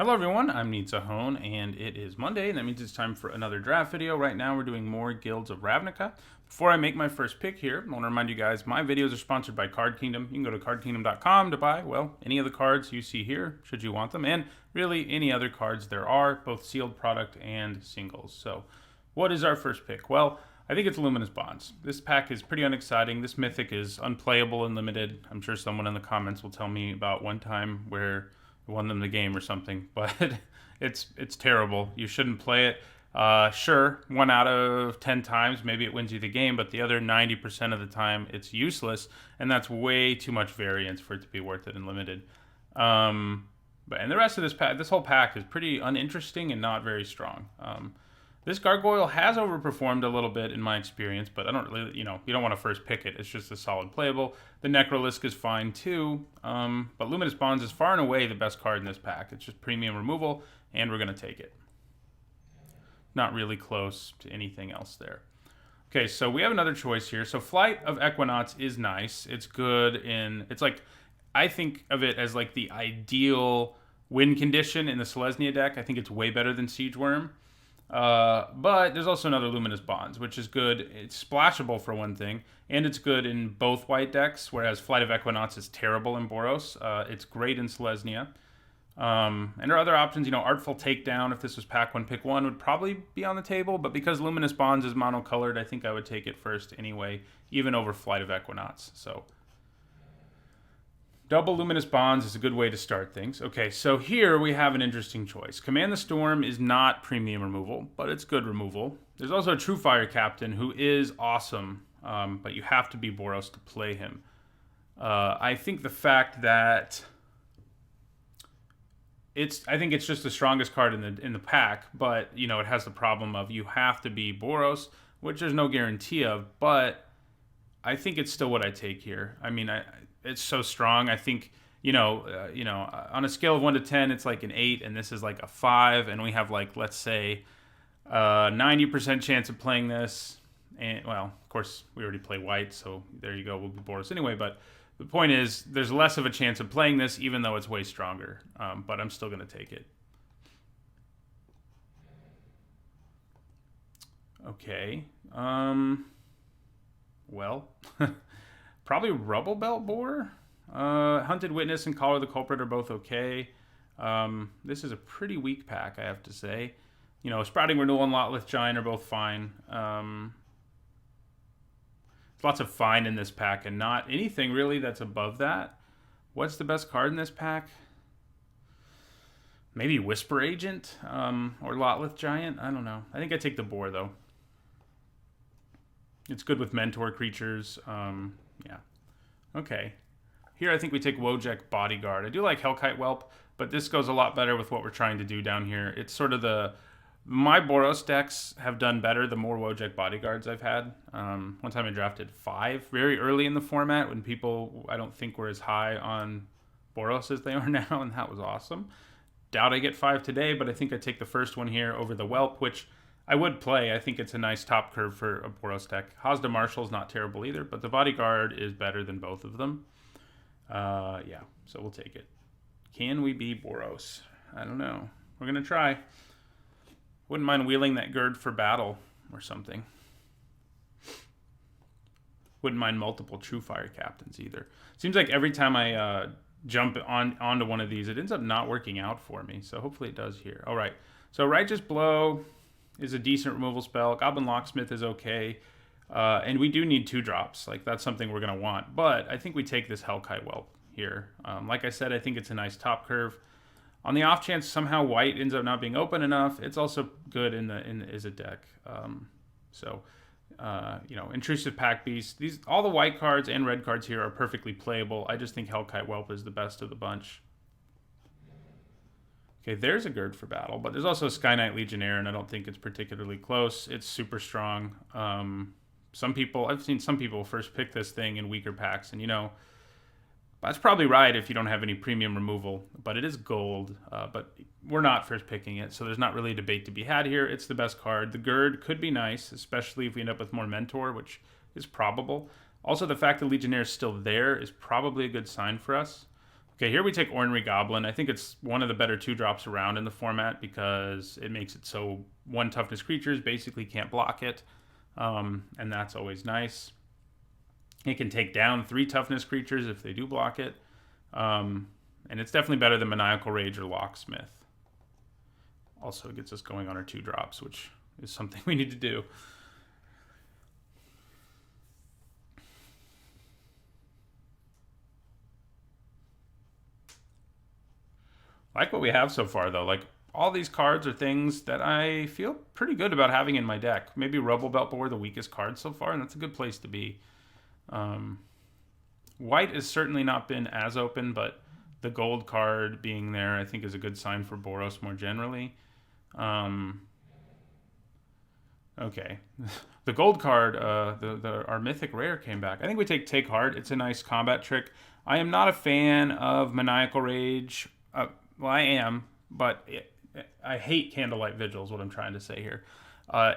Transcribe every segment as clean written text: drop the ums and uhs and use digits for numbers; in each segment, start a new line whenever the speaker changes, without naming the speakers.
Hello everyone, I'm Nitsa, and it is Monday, and that means it's time for another draft video. Right now we're doing more Guilds of Ravnica. Before I make my first pick here, I want to remind you guys, my videos are sponsored by Card Kingdom. You can go to cardkingdom.com to buy, well, any of the cards you see here, should you want them, and really any other cards there are, both sealed product and singles. So, what is our first pick? Well, I think it's Luminous Bonds. This pack is pretty unexciting. This mythic is unplayable and limited. I'm sure someone in the comments will tell me about one time where won them the game or something, but it's terrible. You shouldn't play it. Sure, 1 out of 10 times maybe it wins you the game, but the other 90% of the time it's useless, and that's way too much variance for it to be worth it in limited. And the rest of this pack, this whole pack is pretty uninteresting and not very strong. This Gargoyle has overperformed a little bit in my experience, but I don't really, you don't want to first pick it. It's just a solid playable. The Necrolisk is fine too, but Luminous Bonds is far and away the best card in this pack. It's just premium removal, and we're going to take it. Not really close to anything else there. Okay, so we have another choice here. So Flight of Equinaughts is nice. It's good it's like, I think of it as like the ideal win condition in the Selesnya deck. I think it's way better than Siege Worm. But there's also another Luminous Bonds, which is good. It's splashable for one thing, and it's good in both white decks, whereas Flight of Equinaughts is terrible in Boros. It's great in Selesnya. And there are other options, Artful Takedown, if this was pack 1, pick 1, would probably be on the table, but because Luminous Bonds is monocolored, I think I would take it first anyway, even over Flight of Equinaughts. So double Luminous Bonds is a good way to start things. Okay, so here we have an interesting choice. Command the Storm is not premium removal, but it's good removal. There's also a True Fire Captain who is awesome, but you have to be Boros to play him. I think the fact that I think it's just the strongest card in the pack, but it has the problem of you have to be Boros, which there's no guarantee of, but I think it's still what I take here. I mean, it's so strong. I think, on a scale of 1 to 10, it's like an 8, and this is like a 5, and we have like, let's say, 90% chance of playing this. And, well, of course, we already play white, so there you go. We'll be Boros anyway, but the point is, there's less of a chance of playing this, even though it's way stronger. But I'm still going to take it. Okay. Well, probably Rubble Belt Boar. Hunted Witness and Collar the Culprit are both okay. This is a pretty weak pack, I have to say. Sprouting Renewal and Lotleth Giant are both fine. Lots of fine in this pack and not anything really that's above that. What's the best card in this pack? Maybe Whisper Agent or Lotleth Giant. I don't know. I think I take the Boar, though. It's good with mentor creatures. Yeah. Okay. Here I think we take Wojek Bodyguard. I do like Hellkite Whelp, but this goes a lot better with what we're trying to do down here. It's sort of my Boros decks have done better the more Wojek Bodyguards I've had. One time I drafted 5 very early in the format when people, I don't think, were as high on Boros as they are now, and that was awesome. Doubt I get 5 today, but I think I take the first one here over the Whelp, which I would play. I think it's a nice top curve for a Boros deck. Hazda Marshal's not terrible either, but the Bodyguard is better than both of them. Yeah, so we'll take it. Can we be Boros? I don't know. We're going to try. Wouldn't mind wheeling that Gird for Battle or something. Wouldn't mind multiple True Fire Captains either. Seems like every time I jump onto one of these, it ends up not working out for me. So hopefully it does here. All right. So Righteous Blow is a decent removal spell. Goblin Locksmith is okay. And we do need 2 drops. Like, that's something we're going to want. But I think we take this Hellkite Whelp here. Like I said, I think it's a nice top curve. On the off chance somehow white ends up not being open enough, it's also good in the Izzet deck. Intrusive Pack Beast. All the white cards and red cards here are perfectly playable. I just think Hellkite Whelp is the best of the bunch. Okay, there's a Gird for Battle, but there's also a Sky Knight Legionnaire, and I don't think it's particularly close. It's super strong. I've seen some people first pick this thing in weaker packs, and that's probably right if you don't have any premium removal, but it is gold. But we're not first picking it, so there's not really a debate to be had here. It's the best card. The Gird could be nice, especially if we end up with more Mentor, which is probable. Also, the fact that Legionnaire is still there is probably a good sign for us. Okay, here we take Ornery Goblin. I think it's one of the better 2-drops around in the format because it makes it so 1 toughness creatures basically can't block it, and that's always nice. It can take down 3 toughness creatures if they do block it, and it's definitely better than Maniacal Rage or Locksmith. Also gets us going on our 2-drops, which is something we need to do. Like what we have so far, though. Like, all these cards are things that I feel pretty good about having in my deck. Maybe Rubble Belt Boar, the weakest card so far, and that's a good place to be. White has certainly not been as open, but the gold card being there, I think, is a good sign for Boros more generally. Okay. The gold card, our mythic rare came back. I think we take Heart. It's a nice combat trick. I am not a fan of Maniacal Rage. Well, I am, but I hate Candlelight Vigil is what I'm trying to say here.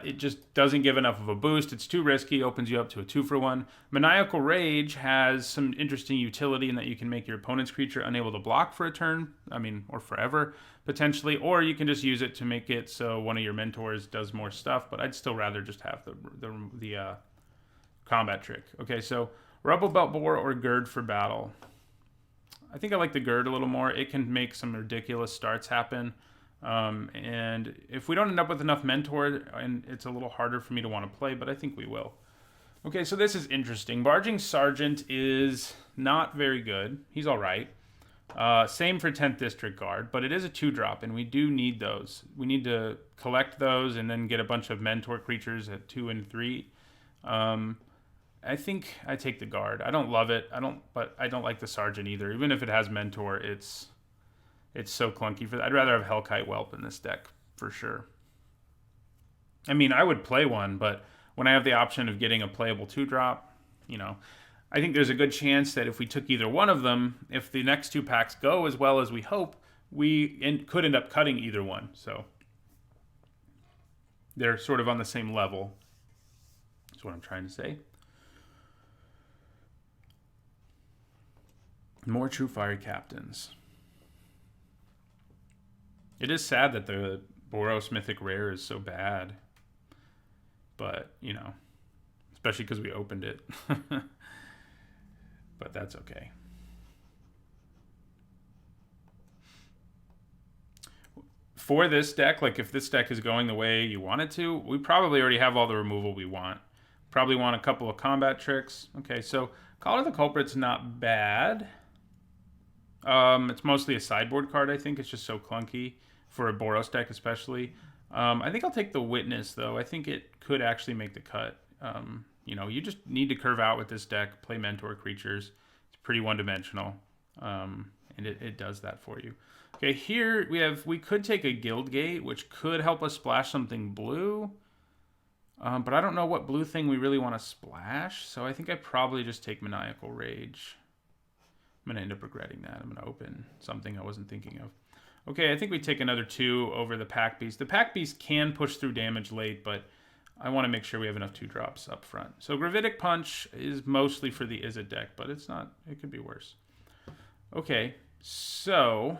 It just doesn't give enough of a boost. It's too risky. Opens you up to a 2-for-1. Maniacal Rage has some interesting utility in that you can make your opponent's creature unable to block for a turn. Or forever, potentially. Or you can just use it to make it so one of your mentors does more stuff. But I'd still rather just have the combat trick. Okay, so Rubble Belt Boar or Gird for battle. I think I like the Gird a little more. It can make some ridiculous starts happen. And if we don't end up with enough Mentor, and it's a little harder for me to want to play, but I think we will. Okay, so this is interesting. Barging Sergeant is not very good. He's all right. Same for 10th District Guard, but it is a 2-drop, and we do need those. We need to collect those and then get a bunch of Mentor creatures at 2 and 3. I think I take the Guard. I don't love it. But I don't like the Sergeant either. Even if it has Mentor, it's so clunky for that. I'd rather have Hellkite Whelp in this deck for sure. I mean, I would play one, but when I have the option of getting a playable 2-drop, I think there's a good chance that if we took either one of them, if the next 2 packs go as well as we hope, we could end up cutting either one. So they're sort of on the same level. That's what I'm trying to say. More True Fire Captains. It is sad that the Boros Mythic Rare is so bad. But, especially because we opened it. But that's okay. For this deck, like if this deck is going the way you want it to, we probably already have all the removal we want. Probably want a couple of combat tricks. Okay, so Collar the Culprit's not bad. It's mostly a sideboard card, I think. It's just so clunky for a Boros deck especially. I think I'll take the Witness, though. I think it could actually make the cut. You just need to curve out with this deck, play Mentor creatures. It's pretty one-dimensional, and it does that for you. Okay, here we could take a Guildgate, which could help us splash something blue. But I don't know what blue thing we really want to splash, so I think I probably just take Maniacal Rage. I'm going to end up regretting that. I'm going to open something I wasn't thinking of. Okay, I think we take another 2 over the Pack Beast. The Pack Beast can push through damage late, but I want to make sure we have enough 2-drops up front. So Gravitic Punch is mostly for the Izzet deck, but it's not. It could be worse. Okay, so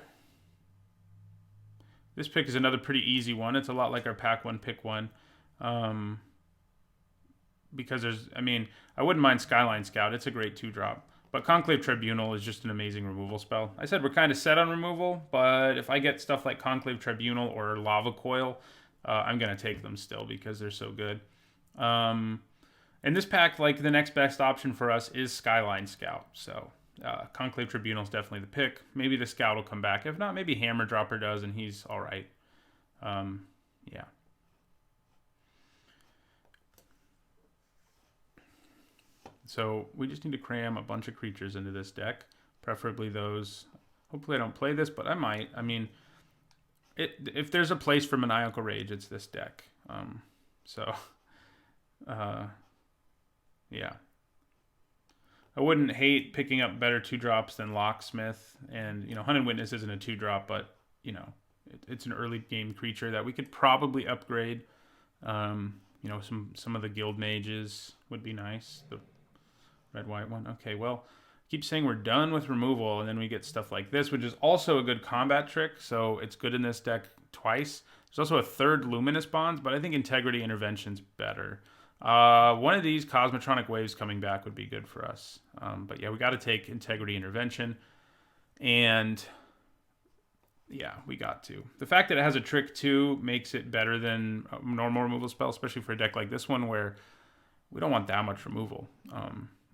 this pick is another pretty easy one. It's a lot like our Pack 1, Pick 1. Because I wouldn't mind Skyline Scout. It's a great 2-drop. But Conclave Tribunal is just an amazing removal spell. I said we're kind of set on removal, but if I get stuff like Conclave Tribunal or Lava Coil, I'm going to take them still because they're so good. In this pack, like the next best option for us is Skyline Scout. So Conclave Tribunal is definitely the pick. Maybe the Scout will come back. If not, maybe Hammer Dropper does, and he's all right. Yeah. So we just need to cram a bunch of creatures into this deck, preferably those. Hopefully I don't play this, but I might. I mean, if there's a place for Maniacal Rage, it's this deck. Yeah. I wouldn't hate picking up better 2-drops than Locksmith. And, Hunted Witness isn't a 2-drop, but, it's an early game creature that we could probably upgrade. Some of the Guild Mages would be nice. The red-white one. Okay, well, keep saying we're done with removal, and then we get stuff like this, which is also a good combat trick, so it's good in this deck twice. There's also a third Luminous Bonds, but I think Integrity Intervention's better. One of these Cosmotronic Waves coming back would be good for us. But yeah, we got to take Integrity Intervention. And yeah, we got to. The fact that it has a trick too makes it better than a normal removal spell, especially for a deck like this one where we don't want that much removal.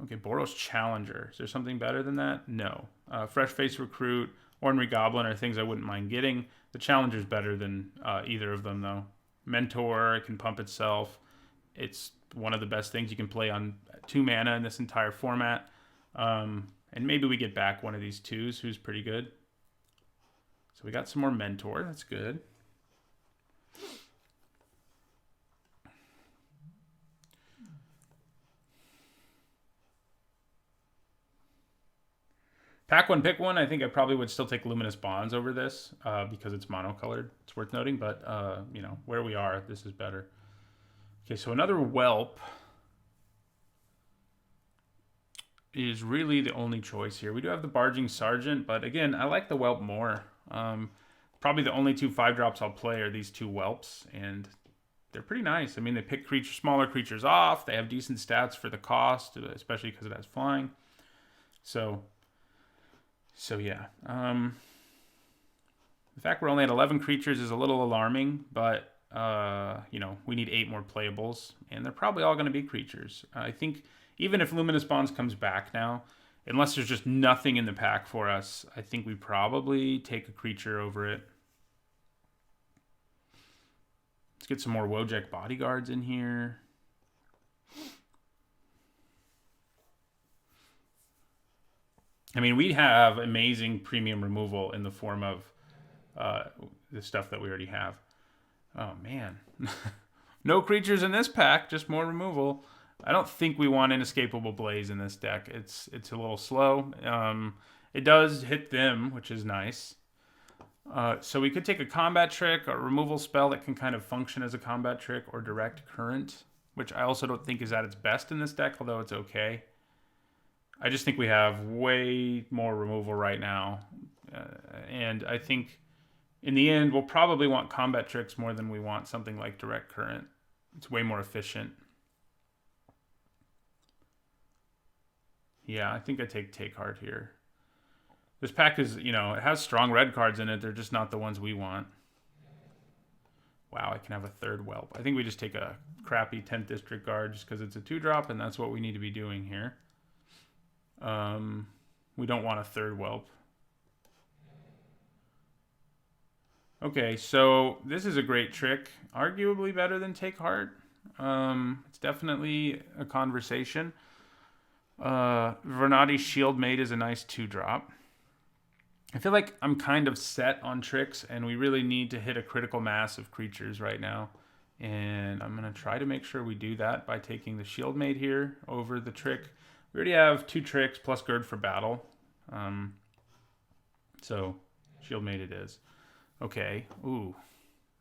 Okay, Boros Challenger. Is there something better than that? No. Fresh Face Recruit, Ornery Goblin are things I wouldn't mind getting. The Challenger's better than either of them, though. Mentor, it can pump itself. It's one of the best things you can play on 2 mana in this entire format. And maybe we get back one of these 2s who's pretty good. So we got some more Mentor. That's good. Pack one, pick one. I think I probably would still take Luminous Bonds over this because it's monocolored. It's worth noting, but you know, where we are, this is better. Okay, so another Whelp is really the only choice here. We do have the Barging Sergeant, but again, I like the Whelp more. Probably the only 2 5-drops I'll play are these 2 Whelps, and they're pretty nice. I mean, they pick smaller creatures off. They have decent stats for the cost, especially because it has flying. So yeah. The fact we're only at 11 creatures is a little alarming, but you know, we need 8 more playables, and they're probably all going to be creatures. I think even if Luminous Bonds comes back now, unless there's just nothing in the pack for us, I think we probably take a creature over it. Let's get some more Wojek Bodyguards in here. I mean, we have amazing premium removal in the form of the stuff that we already have. Oh, man. No creatures in this pack, just more removal. I don't think we want Inescapable Blaze in this deck. It's a little slow. It does hit them, which is nice. So we could take a combat trick, a removal spell that can kind of function as a combat trick, or Direct Current, which I also don't think is at its best in this deck, although it's okay. I just think we have way more removal right now. And I think in the end, we'll probably want combat tricks more than we want something like Direct Current. It's way more efficient. Yeah, I think I take Heart here. This pack is, you know, it has strong red cards in it. They're just not the ones we want. Wow, I can have a third Whelp. I think we just take a crappy 10th District Guard just because it's a 2-drop, and that's what we need to be doing here. We don't want a third Whelp. Okay, so this is a great trick. Arguably better than Take Heart. It's definitely a conversation. Vernati's Shieldmate is a nice 2-drop. I feel like I'm kind of set on tricks, and we really need to hit a critical mass of creatures right now. And I'm going to try to make sure we do that by taking the Shieldmate here over the trick. We already have 2 tricks plus Gird for Battle. So Shieldmate it is. Okay. Ooh,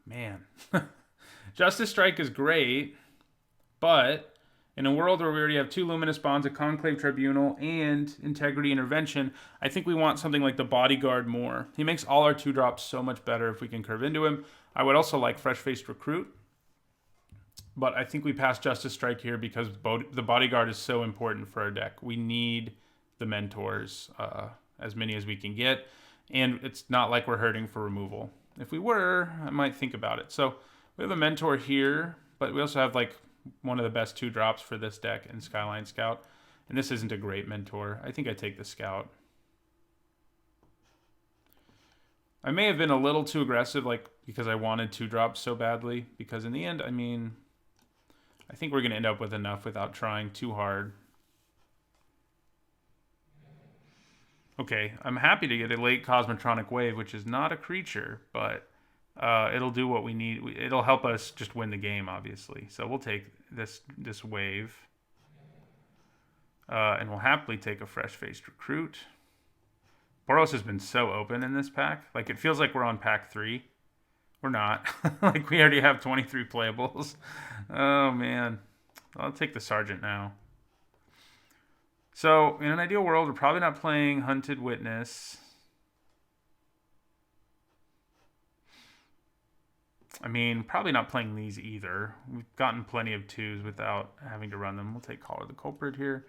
man. Justice Strike is great, but in a world where we already have 2 Luminous Bonds, a Conclave Tribunal, and Integrity Intervention, I think we want something like the Bodyguard more. He makes all our 2-drops so much better if we can curve into him. I would also like Fresh-Faced Recruit, but I think we pass Justice Strike here because the Bodyguard is so important for our deck. We need the Mentors, as many as we can get, and it's not like we're hurting for removal. If we were, I might think about it. So we have a Mentor here, but we also have like one of the best 2-drops for this deck in Skyline Scout. And this isn't a great Mentor. I think I take the Scout. I may have been a little too aggressive, like because I wanted 2-drops so badly. Because in the end, I mean, I think we're going to end up with enough without trying too hard. Okay, I'm happy to get a late Cosmotronic Wave, which is not a creature, but it'll do what we need. It'll help us just win the game, obviously. So we'll take this wave. And we'll happily take a Fresh-Faced Recruit. Boros has been so open in this pack. Like, it feels like we're on pack 3. We're not. Like, we already have 23 playables. Oh, man. I'll take the Sergeant now. So, in an ideal world, we're probably not playing Hunted Witness. I mean, probably not playing these either. We've gotten plenty of 2s without having to run them. We'll take Caller the Culprit here.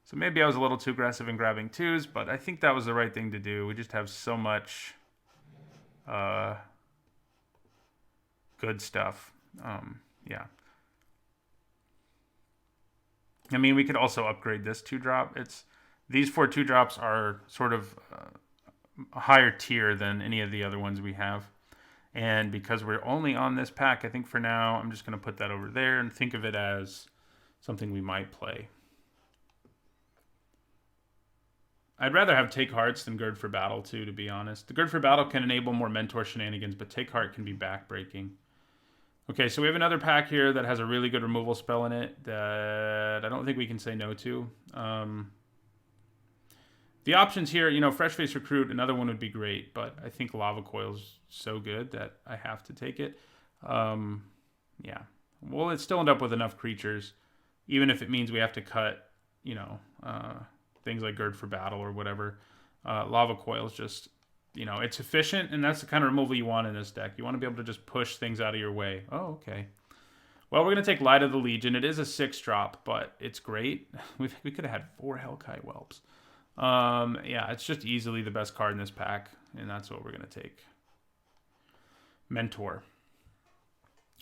So maybe I was a little too aggressive in grabbing 2s, but I think that was the right thing to do. We just have so much good stuff. Yeah. I mean, we could also upgrade this 2-drop. These 4 2-drops are sort of a higher tier than any of the other ones we have. And because we're only on this pack, I think for now, I'm just going to put that over there and think of it as something we might play. I'd rather have Take Hearts than Gird for Battle, too, to be honest. The Gird for Battle can enable more Mentor shenanigans, but Take Heart can be backbreaking. Okay, so we have another pack here that has a really good removal spell in it that I don't think we can say no to. The options here, you know, Fresh Face Recruit, another one would be great, but I think Lava Coil's so good that I have to take it. Yeah. Well, it still end up with enough creatures, even if it means we have to cut, you know, things like Gird for Battle or whatever. Lava Coil's just, you know, it's efficient, and that's the kind of removal you want in this deck. You want to be able to just push things out of your way. Oh, okay. Well, we're going to take Light of the Legion. It is a 6-drop, but it's great. We could have had 4 Hellkite Whelps. Yeah, it's just easily the best card in this pack, and that's what we're going to take. Mentor.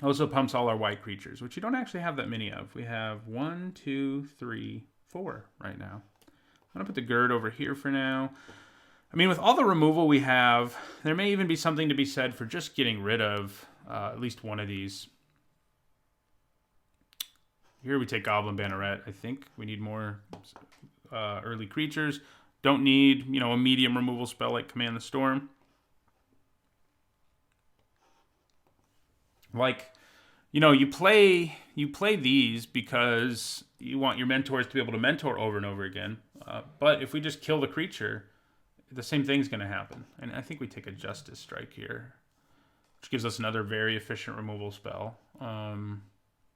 Also pumps all our white creatures, which you don't actually have that many of. We have 1, 2, 3, 4 right now. I'm going to put the Gird over here for now. I mean, with all the removal we have, there may even be something to be said for just getting rid of at least one of these. Here we take Goblin Banneret. I think we need more early creatures. Don't need, you know, a medium removal spell like Command the Storm. Like, you know, you play these because you want your mentors to be able to mentor over and over again. But if we just kill the creature, the same thing's going to happen. And I think we take a Justice Strike here, which gives us another very efficient removal spell.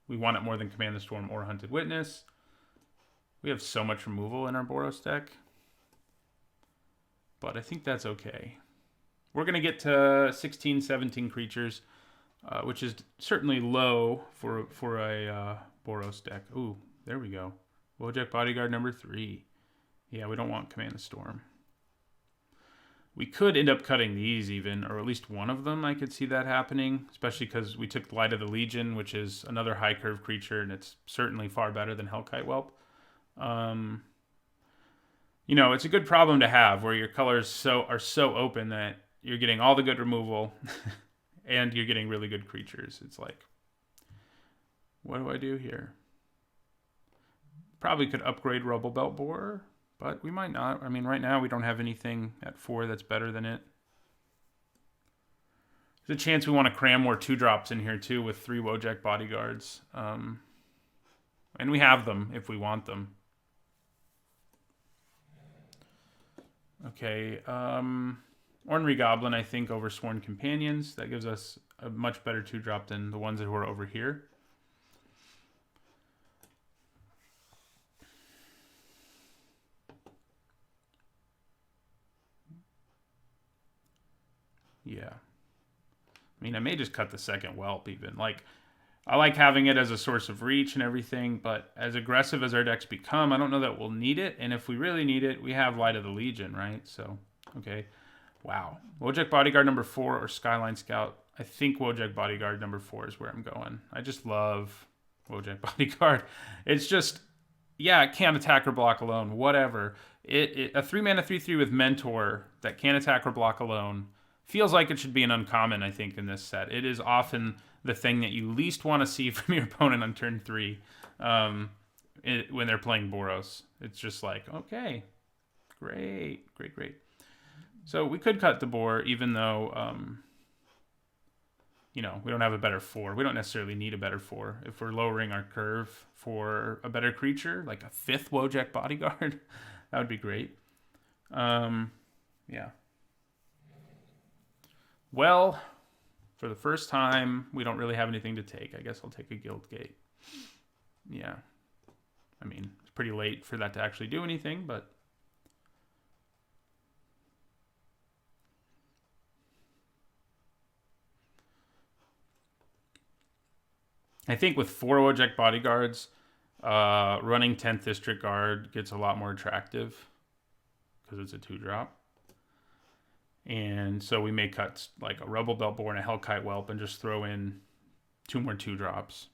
We want it more than Command the Storm or Hunted Witness. We have so much removal in our Boros deck. But I think that's okay. We're going to get to 16, 17 creatures, which is certainly low for a Boros deck. Ooh, there we go. Wojak Bodyguard number 3. Yeah, we don't want Command the Storm. We could end up cutting these even, or at least one of them. I could see that happening, especially because we took Light of the Legion, which is another high curve creature, and it's certainly far better than Hellkite Whelp. You know, it's a good problem to have where your colors are so open that you're getting all the good removal and you're getting really good creatures. It's like, what do I do here? Probably could upgrade Rubble Belt Borer, but we might not. I mean, right now we don't have anything at 4 that's better than it. There's a chance we want to cram more 2-drops in here too with 3 Wojak Bodyguards. And we have them if we want them. Okay, Ornery Goblin, I think, over Sworn Companions. That gives us a much better 2-drop than the ones that were over here. Yeah. I mean, I may just cut the second Whelp even. Like, I like having it as a source of reach and everything, but as aggressive as our decks become, I don't know that we'll need it. And if we really need it, we have Light of the Legion, right? So, okay. Wow. Wojak Bodyguard number 4 or Skyline Scout. I think Wojak Bodyguard number 4 is where I'm going. I just love Wojak Bodyguard. It's just, yeah, it can't attack or block alone. Whatever. A 3-mana 3/3 with Mentor that can't attack or block alone feels like it should be an uncommon, I think, in this set. It is often the thing that you least want to see from your opponent on turn 3 when they're playing Boros. It's just like, okay, great. So we could cut the Boar, even though, you know, we don't have a better 4. We don't necessarily need a better 4. If we're lowering our curve for a better creature, like a 5th Wojak Bodyguard, that would be great. Yeah. Well, for the first time, we don't really have anything to take. I guess I'll take a Guildgate. Yeah. I mean, it's pretty late for that to actually do anything, but I think with 4 Wojak bodyguards, running 10th District Guard gets a lot more attractive because it's a 2-drop. And so we may cut like a Rebel Beltborn, a Hellkite Whelp, and just throw in 2 more 2-drops.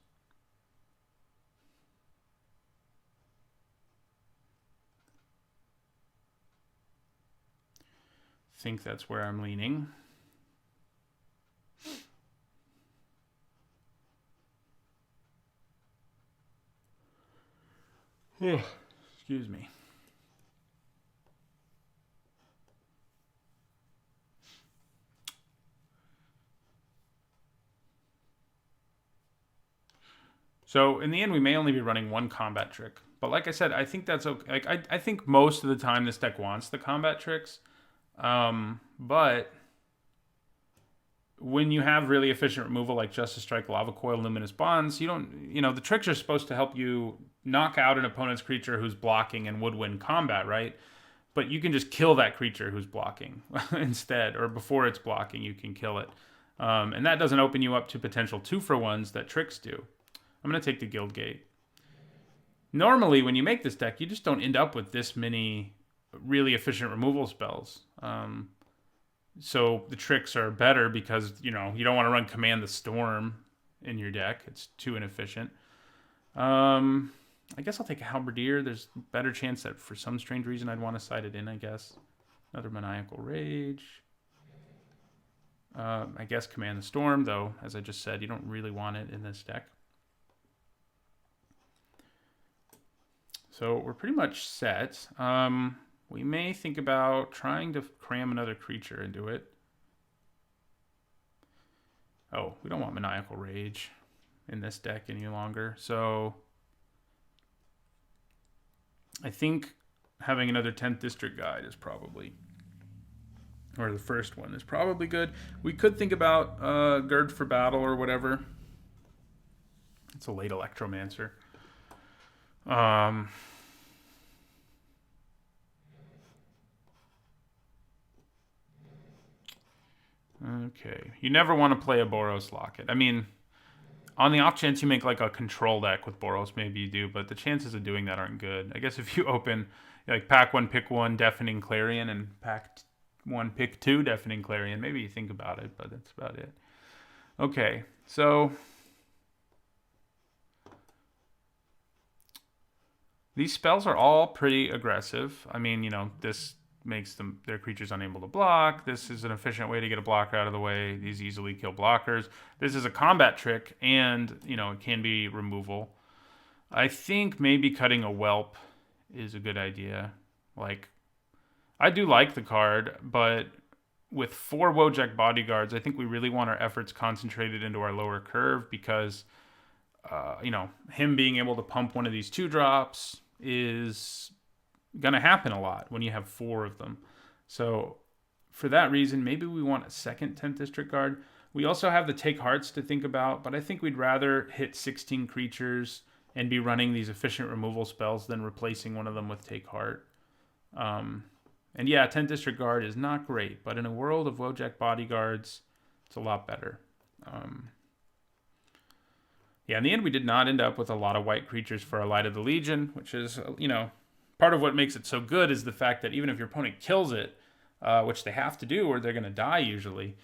I think that's where I'm leaning. Excuse me. So in the end, we may only be running 1 combat trick. But like I said, I think that's okay. Like, I think most of the time this deck wants the combat tricks. But when you have really efficient removal like Justice Strike, Lava Coil, Luminous Bonds, the tricks are supposed to help you knock out an opponent's creature who's blocking and would win combat, right? But you can just kill that creature who's blocking instead, or before it's blocking, you can kill it. And that doesn't open you up to potential 2-for-1s that tricks do. I'm going to take the Guild Gate. Normally, when you make this deck, you just don't end up with this many really efficient removal spells. So the tricks are better because, you don't want to run Command the Storm in your deck. It's too inefficient. I guess I'll take a Halberdier. There's a better chance that for some strange reason I'd want to side it in, I guess. Another Maniacal Rage. I guess Command the Storm, though, as I just said, you don't really want it in this deck. So we're pretty much set. We may think about trying to cram another creature into it. Oh, we don't want Maniacal Rage in this deck any longer. So I think having another 10th District Guide is probably, or the first one is probably good. We could think about Gird for Battle or whatever. It's a late Electromancer. Okay. You never want to play a Boros Locket. I mean, on the off chance you make like a control deck with Boros, maybe you do, but the chances of doing that aren't good. I guess if you open like pack 1, pick 1, Deafening Clarion, and pack 1, pick 2, Deafening Clarion, maybe you think about it, but that's about it. Okay, so these spells are all pretty aggressive. I mean, this makes their creatures unable to block. This is an efficient way to get a blocker out of the way. These easily kill blockers. This is a combat trick, and, it can be removal. I think maybe cutting a Whelp is a good idea. Like, I do like the card, but with 4 Wojak bodyguards, I think we really want our efforts concentrated into our lower curve because, him being able to pump one of these 2-drops is going to happen a lot when you have 4 of them. So for that reason, maybe we want a second 10th District Guard. We also have the Take Hearts to think about, but I think we'd rather hit 16 creatures and be running these efficient removal spells than replacing one of them with Take Heart. And yeah, 10th District Guard is not great, but in a world of Wojak bodyguards, it's a lot better. Yeah, in the end, we did not end up with a lot of white creatures for our Light of the Legion, which is, part of what makes it so good is the fact that even if your opponent kills it, which they have to do or they're going to die usually,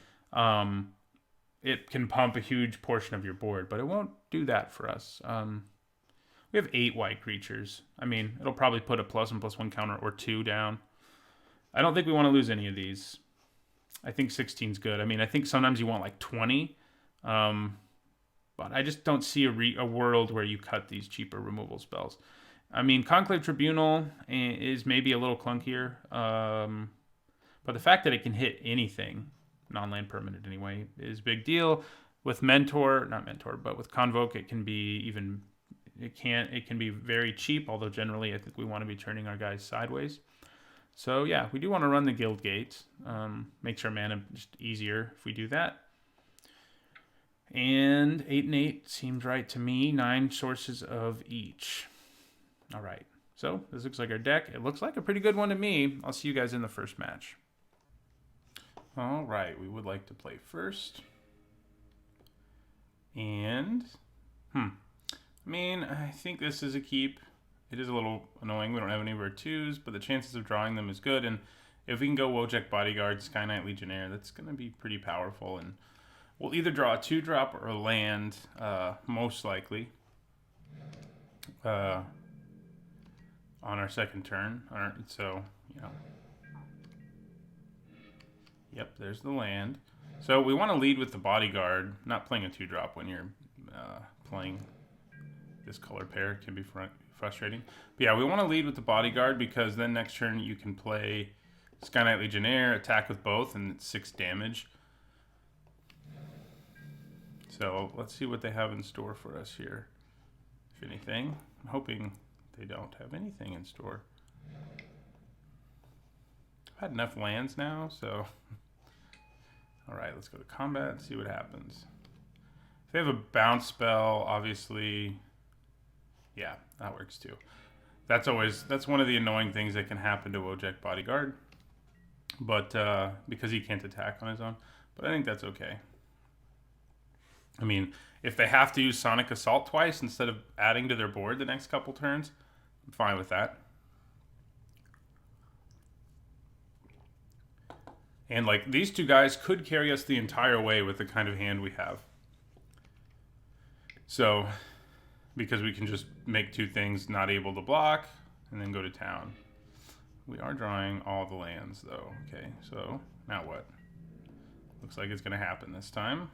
it can pump a huge portion of your board, but it won't do that for us. We have 8 white creatures. I mean, it'll probably put a +1/+1 counter or 2 down. I don't think we want to lose any of these. I think 16 is good. I mean, I think sometimes you want like 20, but I just don't see a world where you cut these cheaper removal spells. I mean, Conclave Tribunal is maybe a little clunkier, but the fact that it can hit anything, non-land permanent anyway, is a big deal. With but with Convoke, it can be very cheap, although generally I think we want to be turning our guys sideways. So yeah, we do want to run the Guild Gate. Makes our mana just easier if we do that. And 8 and 8 seems right to me. 9 sources of each. All right. So this looks like our deck. It looks like a pretty good one to me. I'll see you guys in the first match. All right, we would like to play first. And, I mean, I think this is a keep. It is a little annoying. We don't have any of our 2s, but the chances of drawing them is good. And if we can go Wojek Bodyguard, Sky Knight Legionnaire, that's going to be pretty powerful. And we'll either draw a 2-drop or a land, most likely, on our second turn. So, you know. Yep, there's the land. So we want to lead with the Bodyguard. Not playing a 2-drop when you're playing this color pair. It can be frustrating. But yeah, we want to lead with the Bodyguard because then next turn you can play Sky Knight Legionnaire, attack with both, and it's 6 damage. So let's see what they have in store for us here, if anything. I'm hoping they don't have anything in store. I've had enough lands now, so... Alright, let's go to combat and see what happens. If they have a bounce spell, obviously... Yeah, that works too. That's one of the annoying things that can happen to Wojek Bodyguard. But, because he can't attack on his own. But I think that's okay. I mean, if they have to use Sonic Assault twice instead of adding to their board the next couple turns, I'm fine with that. And, like, these 2 guys could carry us the entire way with the kind of hand we have. So, because we can just make 2 things not able to block and then go to town. We are drawing all the lands, though. Okay, so now what? Looks like it's going to happen this time.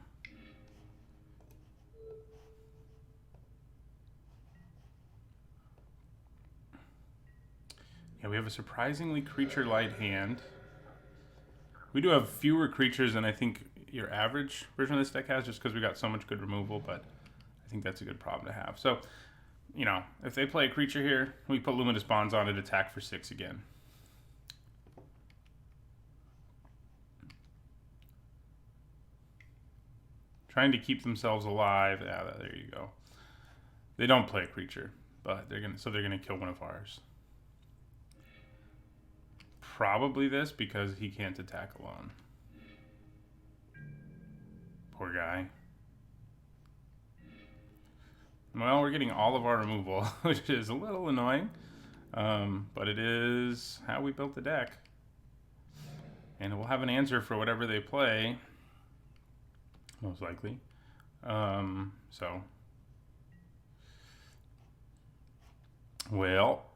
Yeah, we have a surprisingly creature-light hand. We do have fewer creatures than I think your average version of this deck has, just because we got so much good removal, but I think that's a good problem to have. So, you know, if they play a creature here, we put Luminous Bonds on it, attack for 6 again. Trying to keep themselves alive. Yeah, there you go. They don't play a creature, but they're gonna kill one of ours. Probably this, because he can't attack alone. Poor guy. Well, we're getting all of our removal, which is a little annoying. But it is how we built the deck. And we'll have an answer for whatever they play. Most likely. So. Well.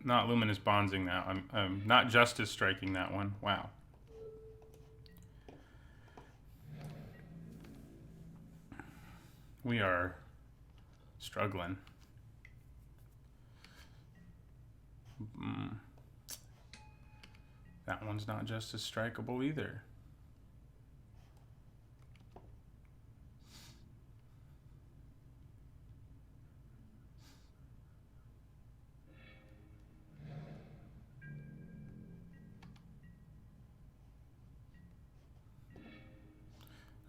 Not Luminous Bondsing that. I'm not Justice Striking that one. Wow. We are struggling. That one's not Justice Strikeable either.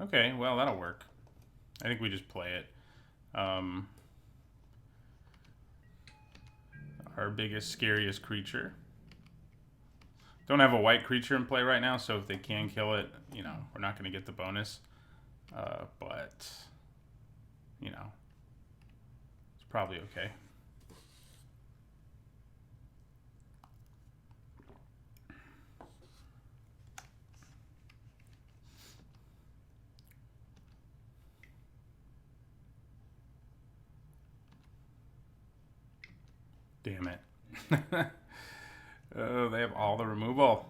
Okay, well, that'll work. I think we just play it. Our biggest, scariest creature. Don't have a white creature in play right now, so if they can kill it, you know, we're not going to get the bonus. But, you know, it's probably okay. Damn it. Oh, they have all the removal.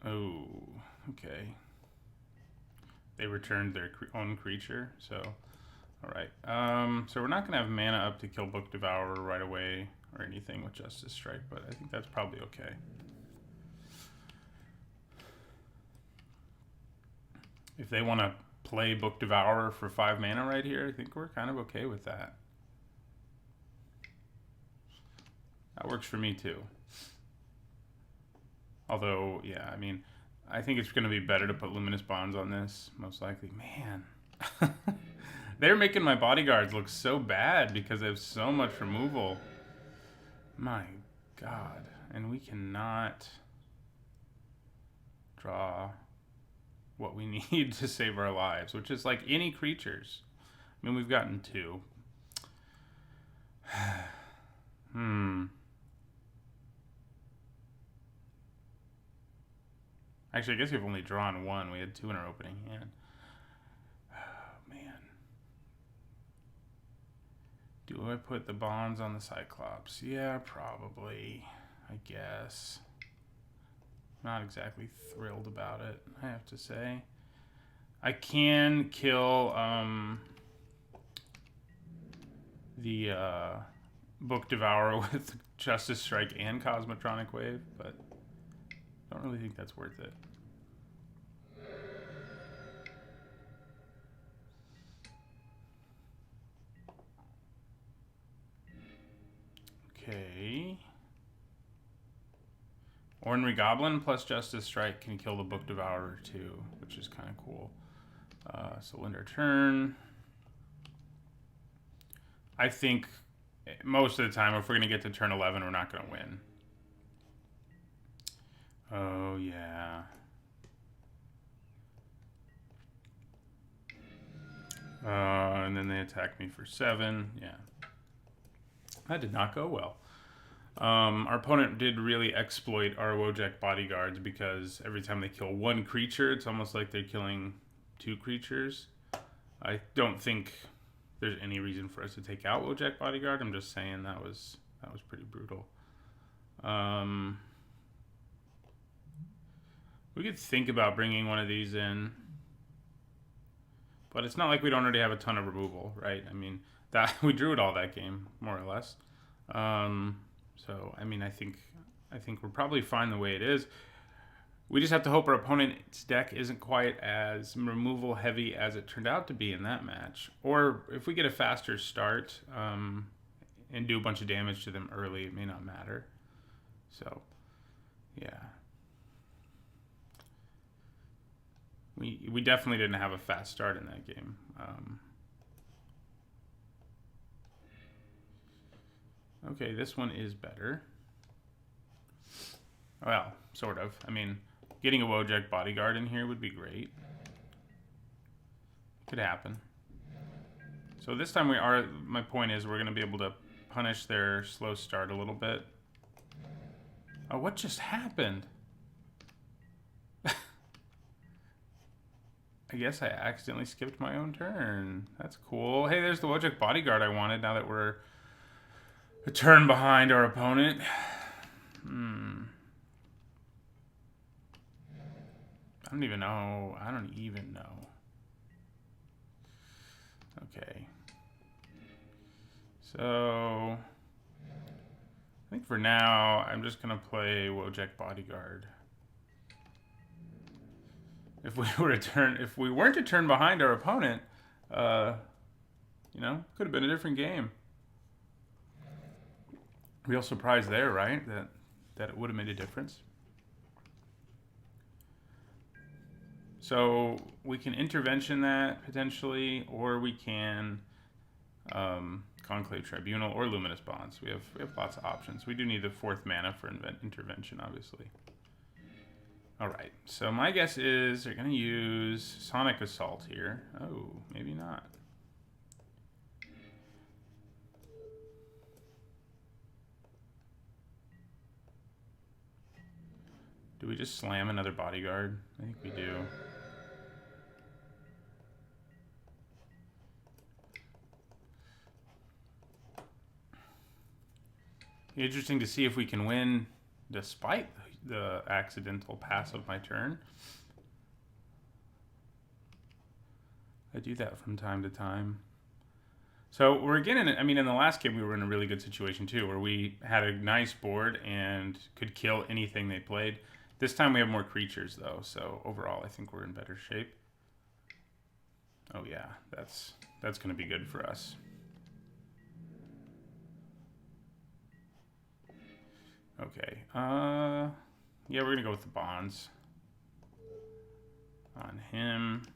Oh, okay. They returned their own creature, so... Alright, so we're not going to have mana up to kill Book Devourer right away or anything with Justice Strike, but I think that's probably okay. If they want to play Book Devourer for 5 mana right here, I think we're kind of okay with that. That works for me too. Although, yeah, I mean, I think it's going to be better to put Luminous Bonds on this, most likely. Man. They're making my bodyguards look so bad because they have so much removal. My God. And we cannot draw what we need to save our lives, which is like any creatures. I mean, we've gotten 2. Actually, I guess we've only drawn 1. We had 2 in our opening hand. Oh, man. Do I put the bonds on the Cyclops? Yeah, probably. I guess. Not exactly thrilled about it, I have to say. I can kill the Book Devourer with Justice Strike and Cosmotronic Wave, but I don't really think that's worth it. Okay. Ornery Goblin plus Justice Strike can kill the Book Devourer too, which is kind of cool. So we'll end our turn. I think most of the time, if we're going to get to turn 11, we're not going to win. Oh, yeah. And then they attack me for 7. Yeah. That did not go well. Our opponent did really exploit our Wojak bodyguards because every time they kill 1 creature, it's almost like they're killing 2 creatures. I don't think there's any reason for us to take out Wojak bodyguard. I'm just saying that was pretty brutal. We could think about bringing one of these in, but it's not like we don't already have a ton of removal, right? I mean, that we drew it all that game, more or less. So I mean, I think we're probably fine the way it is. We just have to hope our opponent's deck isn't quite as removal heavy as it turned out to be in that match. Or if we get a faster start and do a bunch of damage to them early, it may not matter. So, yeah. We definitely didn't have a fast start in that game. Okay, this one is better. Well, sort of. I mean, getting a Wojak bodyguard in here would be great. Could happen. So this time my point is we're going to be able to punish their slow start a little bit. Oh, what just happened? I guess I accidentally skipped my own turn. That's cool. Hey, there's the Wojak bodyguard I wanted now that we're a turn behind our opponent. I don't even know. Okay. So I think for now I'm just gonna play Wojak bodyguard. If we weren't to turn behind our opponent, you know, could have been a different game. Real surprise there, right? That it would have made a difference. So we can intervention that potentially, or we can Conclave Tribunal or Luminous Bonds. We have lots of options. We do need the 4th mana for intervention, obviously. All right. So my guess is they're going to use Sonic Assault here. Oh, maybe not. Do we just slam another bodyguard? I think we do. Interesting to see if we can win despite the accidental pass of my turn. I do that from time to time. So we're again in, I mean, in the last game we were in a really good situation too, where we had a nice board and could kill anything they played. This time we have more creatures though, so overall I think we're in better shape. Oh yeah, that's going to be good for us. Okay. Yeah, we're going to go with the bonds. on him.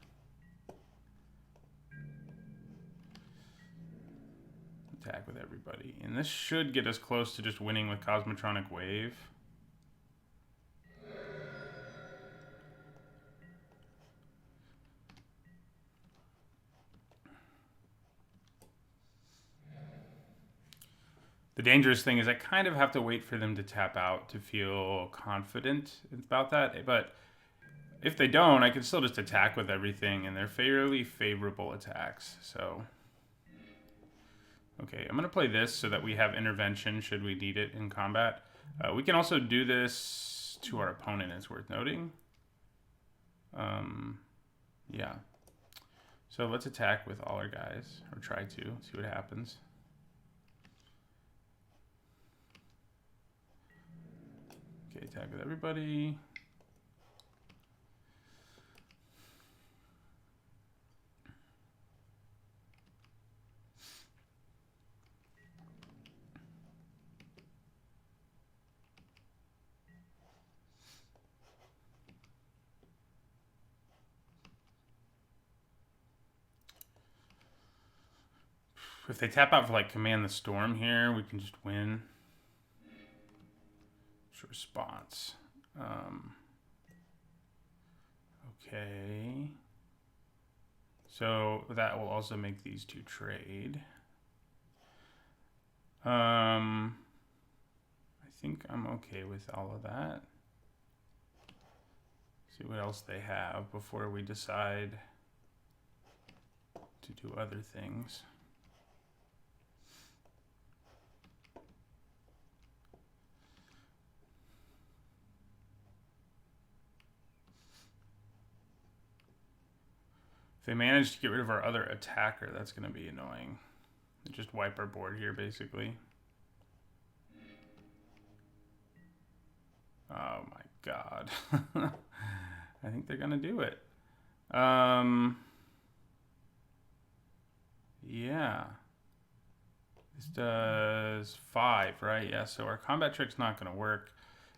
Attack with everybody. And this should get us close to just winning with Cosmotronic Wave. The dangerous thing is I kind of have to wait for them to tap out to feel confident about that. But if they don't, I can still just attack with everything, and they're fairly favorable attacks. So, okay, I'm going to play this so that we have intervention should we need it in combat. We can also do this to our opponent, it's worth noting. Yeah. So let's attack with all our guys, or try to, see what happens. Okay, attack with everybody. If they tap out for like Command the Storm here, we can just win. Response. Okay. So that will also make these two trade. I think I'm okay with all of that. See what else they have before we decide to do other things. If they manage to get rid of our other attacker, that's going to be annoying. They just wipe our board here, basically. Oh my god. I think they're going to do it. Yeah. This does 5, right? Yeah, so our combat trick's not going to work.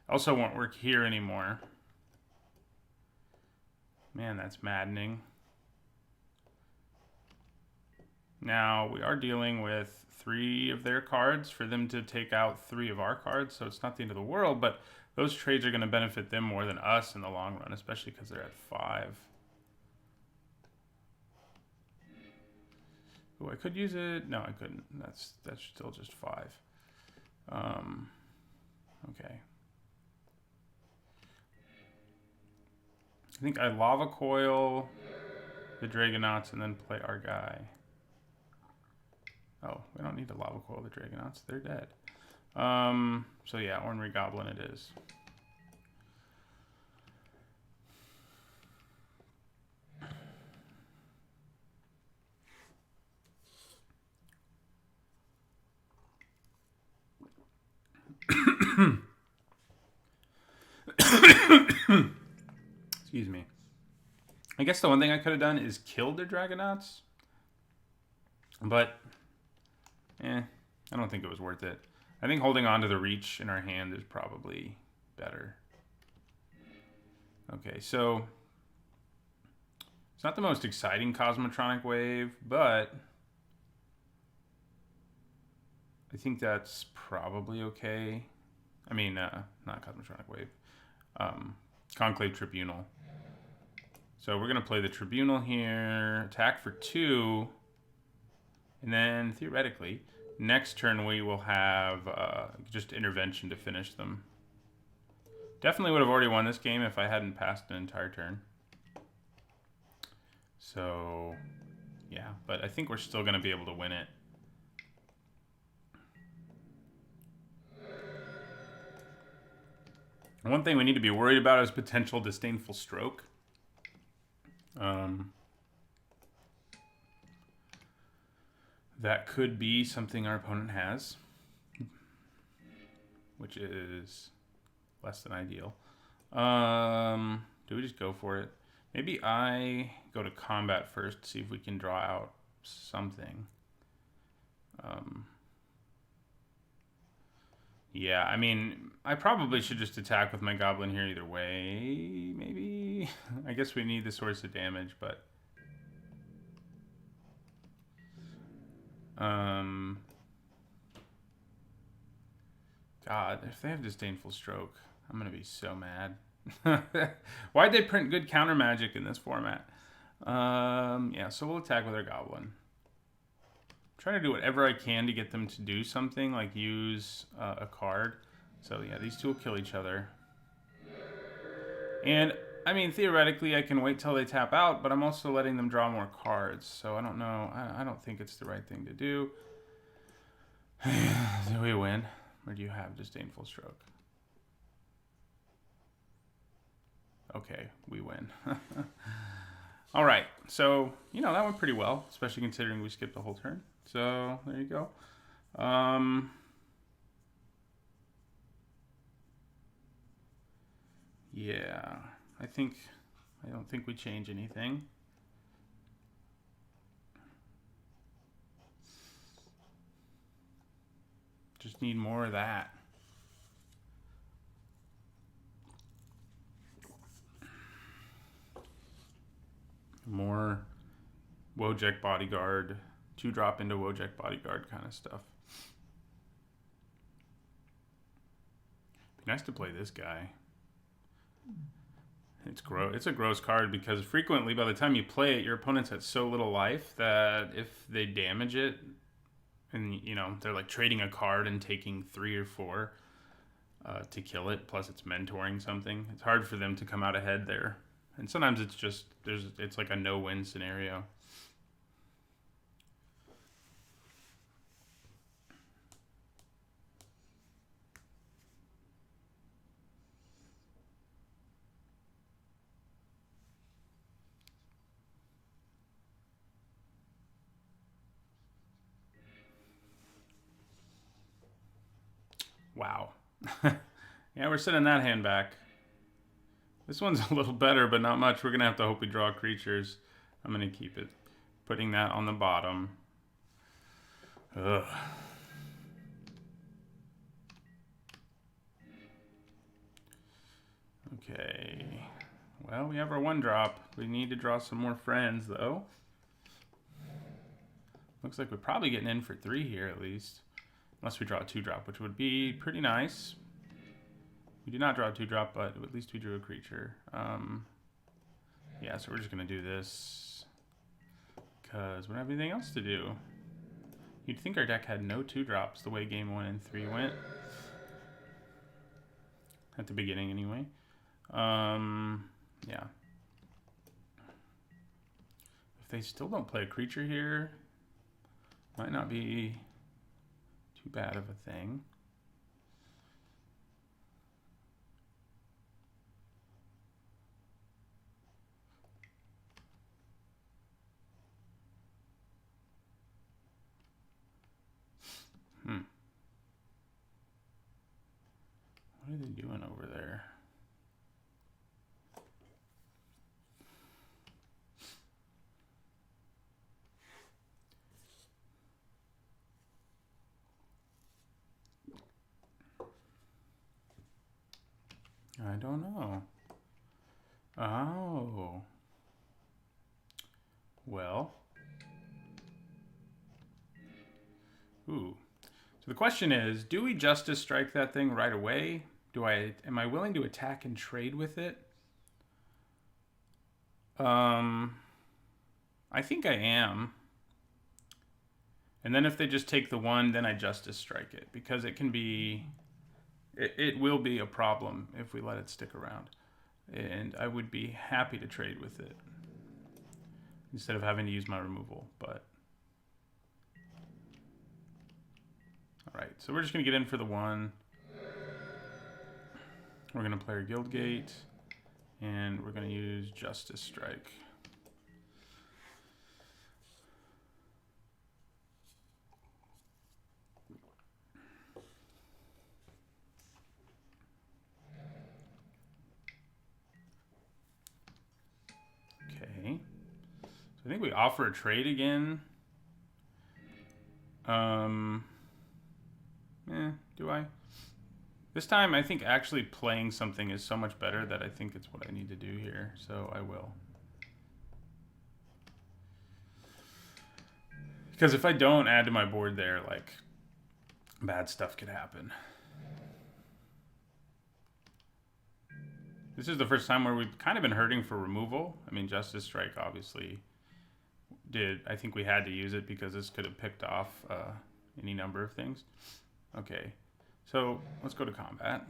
Also won't work here anymore. Man, that's maddening. Now, we are dealing with 3 of their cards for them to take out 3 of our cards, so it's not the end of the world, but those trades are going to benefit them more than us in the long run, especially because they're at 5. Oh, I could use it. No, I couldn't. That's still just 5. Okay. I think I Lava Coil the Dragonauts and then play our guy. Oh, we don't need to Lava Coil the Dragonauts. They're dead. So yeah, Ornery Goblin it is. Excuse me. I guess the one thing I could have done is killed the Dragonauts. But, I don't think it was worth it. I think holding on to the reach in our hand is probably better. Okay, so it's not the most exciting Cosmotronic Wave, but I think that's probably okay. I mean, not Cosmotronic Wave. Conclave Tribunal. So we're going to play the Tribunal here, attack for 2, and then theoretically, next turn we will have just intervention to finish them. Definitely would have already won this game if I hadn't passed an entire turn. So, yeah, but I think we're still going to be able to win it. One thing we need to be worried about is potential Disdainful Stroke. That could be something our opponent has, which is less than ideal. Do we just go for it? Maybe I go to combat first to see if we can draw out something. Yeah, I mean, I probably should just attack with my goblin here either way, maybe. I guess we need the source of damage, but... God, if they have Disdainful Stroke, I'm going to be so mad. Why'd they print good counter magic in this format? Yeah, so we'll attack with our goblin. I'm trying to do whatever I can to get them to do something, like use a card. So yeah, these two will kill each other. And, I mean, theoretically, I can wait till they tap out, but I'm also letting them draw more cards. So I don't know. I don't think it's the right thing to do. Do we win? Or do you have Disdainful Stroke? Okay, we win. All right, so, you know, that went pretty well, especially considering we skipped the whole turn. So, there you go. Yeah, I don't think we change anything. Just need more of that. More Wojek Bodyguard, 2-drop into Wojek Bodyguard kind of stuff. Be nice to play this guy. It's a gross card because frequently by the time you play it, your opponent's at so little life that if they damage it, and you know they're like trading a card and taking 3 or 4 to kill it, plus it's mentoring something, it's hard for them to come out ahead there. And sometimes it's just it's like a no-win scenario. Wow. Yeah, we're sending that hand back. This one's a little better, but not much. We're going to have to hope we draw creatures. I'm going to keep it. Putting that on the bottom. Ugh. Okay. Well, we have our 1-drop. We need to draw some more friends, though. Looks like we're probably getting in for 3 here, at least. Unless we draw a 2-drop, which would be pretty nice. We did not draw a 2-drop, but at least we drew a creature. Yeah, so we're just going to do this because we don't have anything else to do. You'd think our deck had no 2-drops the way game 1 and 3 went. At the beginning, anyway. Yeah. If they still don't play a creature here, might not be too bad of a thing. What are they doing over there? I don't know. Oh. Well. Ooh. So the question is, do we Justice Strike that thing right away? Am I willing to attack and trade with it? I think I am. And then if they just take the 1, then I Justice Strike it. Because it can be... It will be a problem if we let it stick around. And I would be happy to trade with it. Instead of having to use my removal, but... Alright, so we're just going to get in for the 1. We're going to play our Guildgate. And we're going to use Justice Strike. Okay. So I think we offer a trade again. Do I? This time, I think actually playing something is so much better that I think it's what I need to do here, so I will. Because if I don't add to my board there, like, bad stuff could happen. This is the first time where we've kind of been hurting for removal. I mean, Justice Strike obviously did. I think we had to use it because this could have picked off any number of things. Okay, so let's go to combat.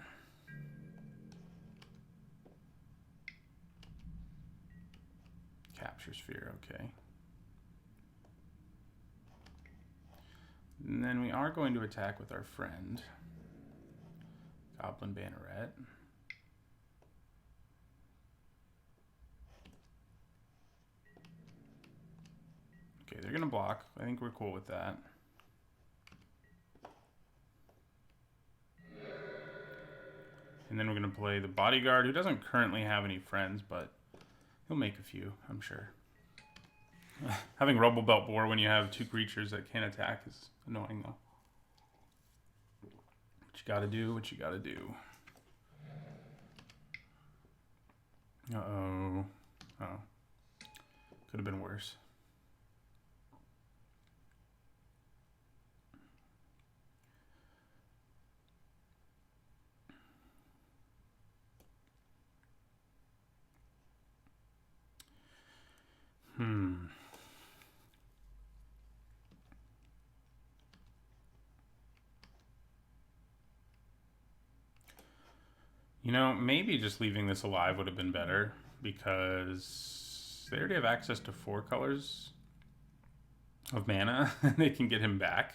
Capture Sphere, okay. And then we are going to attack with our friend, Goblin Banneret. Okay, they're going to block. I think we're cool with that. And then we're going to play the Bodyguard, who doesn't currently have any friends, but he'll make a few, I'm sure. Having Rubble Belt Boar when you have two creatures that can't attack is annoying, though. What you gotta do, what you gotta do. Uh-oh. Oh. Could have been worse. You know, maybe just leaving this alive would have been better because they already have access to 4 colors of mana. They can get him back.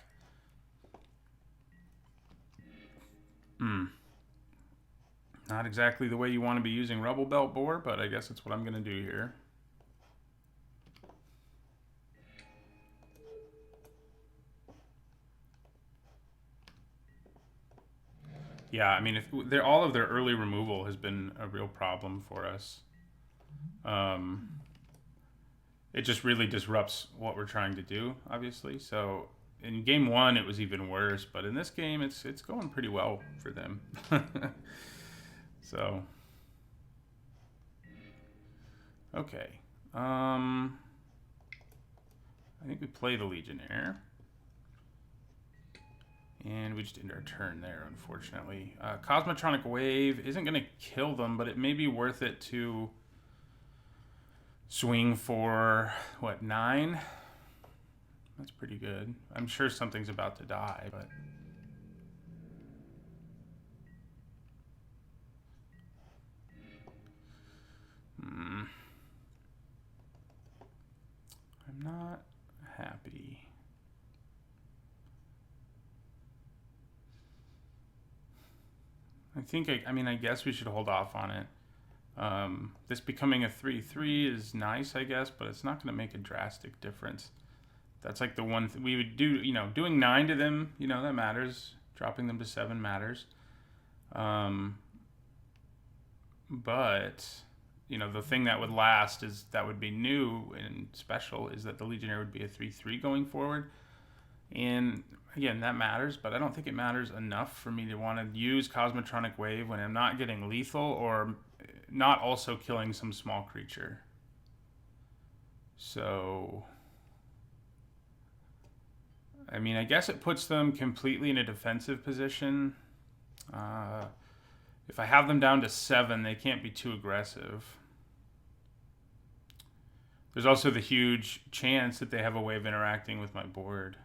Not exactly the way you want to be using Rubble Belt Boar, but I guess it's what I'm going to do here. Yeah, I mean, if all of their early removal has been a real problem for us. It just really disrupts what we're trying to do, obviously. So in game 1, it was even worse, but in this game, it's going pretty well for them. So, okay. I think we play the Legionnaire. And we just end our turn there, unfortunately. Cosmotronic Wave isn't going to kill them, but it may be worth it to swing for, what, 9? That's pretty good. I'm sure something's about to die, but... I'm not happy. I guess we should hold off on it. This becoming a 3/3 is nice, I guess, but it's not going to make a drastic difference. That's like the one we would do, you know, doing 9 to them, you know, that matters. Dropping them to 7 matters. But, you know, the thing that would last is that would be new and special is that the Legionnaire would be a 3/3 going forward. And again, that matters, but I don't think it matters enough for me to want to use Cosmotronic Wave when I'm not getting lethal or not also killing some small creature. So, I mean, I guess it puts them completely in a defensive position. If I have them down to 7, they can't be too aggressive. There's also the huge chance that they have a way of interacting with my board.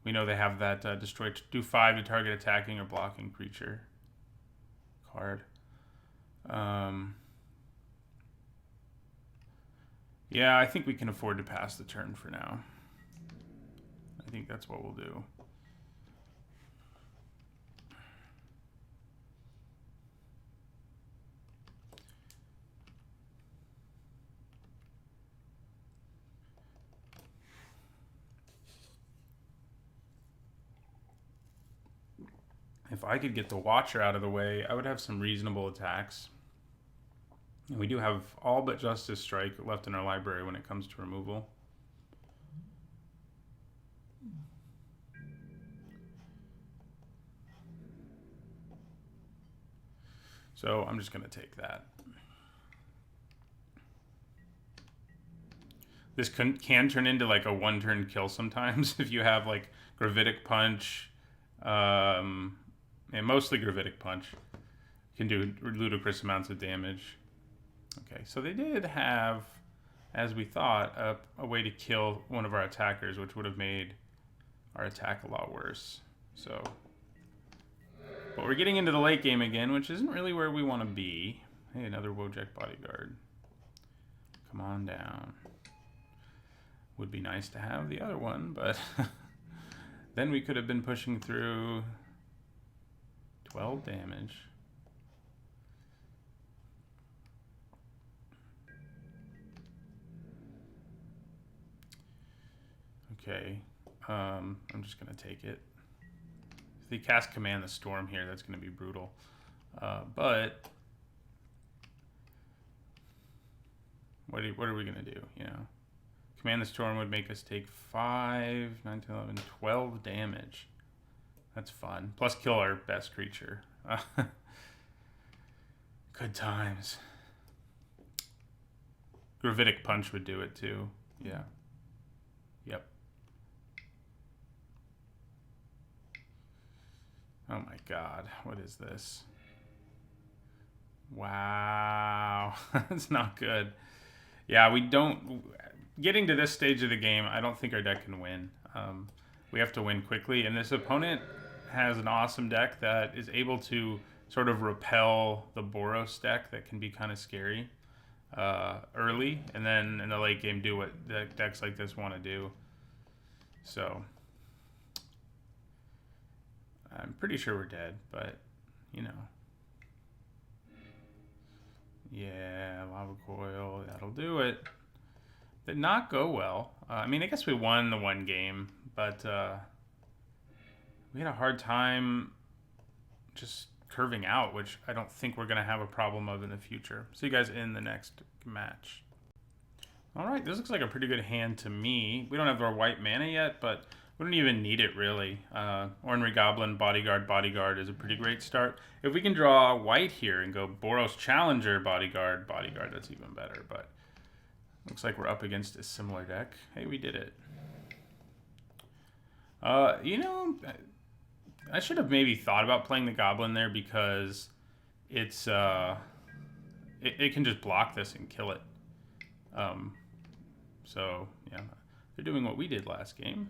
We know they have that do 5 to target attacking or blocking creature card. Yeah, I think we can afford to pass the turn for now. I think that's what we'll do. If I could get the Watcher out of the way, I would have some reasonable attacks. And we do have all but Justice Strike left in our library when it comes to removal. So I'm just going to take that. This can turn into like a one-turn kill sometimes if you have like Gravitic Punch, and mostly Gravitic Punch. You can do ludicrous amounts of damage. Okay, so they did have, as we thought, a way to kill one of our attackers, which would have made our attack a lot worse. So, but we're getting into the late game again, which isn't really where we want to be. Hey, another Wojek bodyguard. Come on down. Would be nice to have the other one, but then we could have been pushing through 12 damage. Okay, I'm just gonna take it. If they cast Command the Storm here, that's gonna be brutal. But what are we gonna do? You know, Command the Storm would make us take 5, 9, 10, 11, 12 damage. That's fun. Plus kill our best creature. Good times. Gravitic Punch would do it too. Yeah. Yep. Oh my god, what is this? Wow, that's not good. Yeah, we don't... Getting to this stage of the game, I don't think our deck can win. We have to win quickly, and this opponent has an awesome deck that is able to sort of repel the Boros deck that can be kind of scary early, and then in the late game do what decks like this want to do. So... I'm pretty sure we're dead, but, you know. Yeah, Lava Coil, that'll do it. Did not go well. I mean, I guess we won the one game, but we had a hard time just curving out, which I don't think we're going to have a problem of in the future. See you guys in the next match. All right, this looks like a pretty good hand to me. We don't have our white mana yet, but... we don't even need it, really. Ornery Goblin, Bodyguard is a pretty great start. If we can draw white here and go Boros Challenger, Bodyguard, that's even better. But looks like we're up against a similar deck. Hey, we did it. You know, I should have maybe thought about playing the Goblin there because it's it can just block this and kill it. So, yeah, they're doing what we did last game,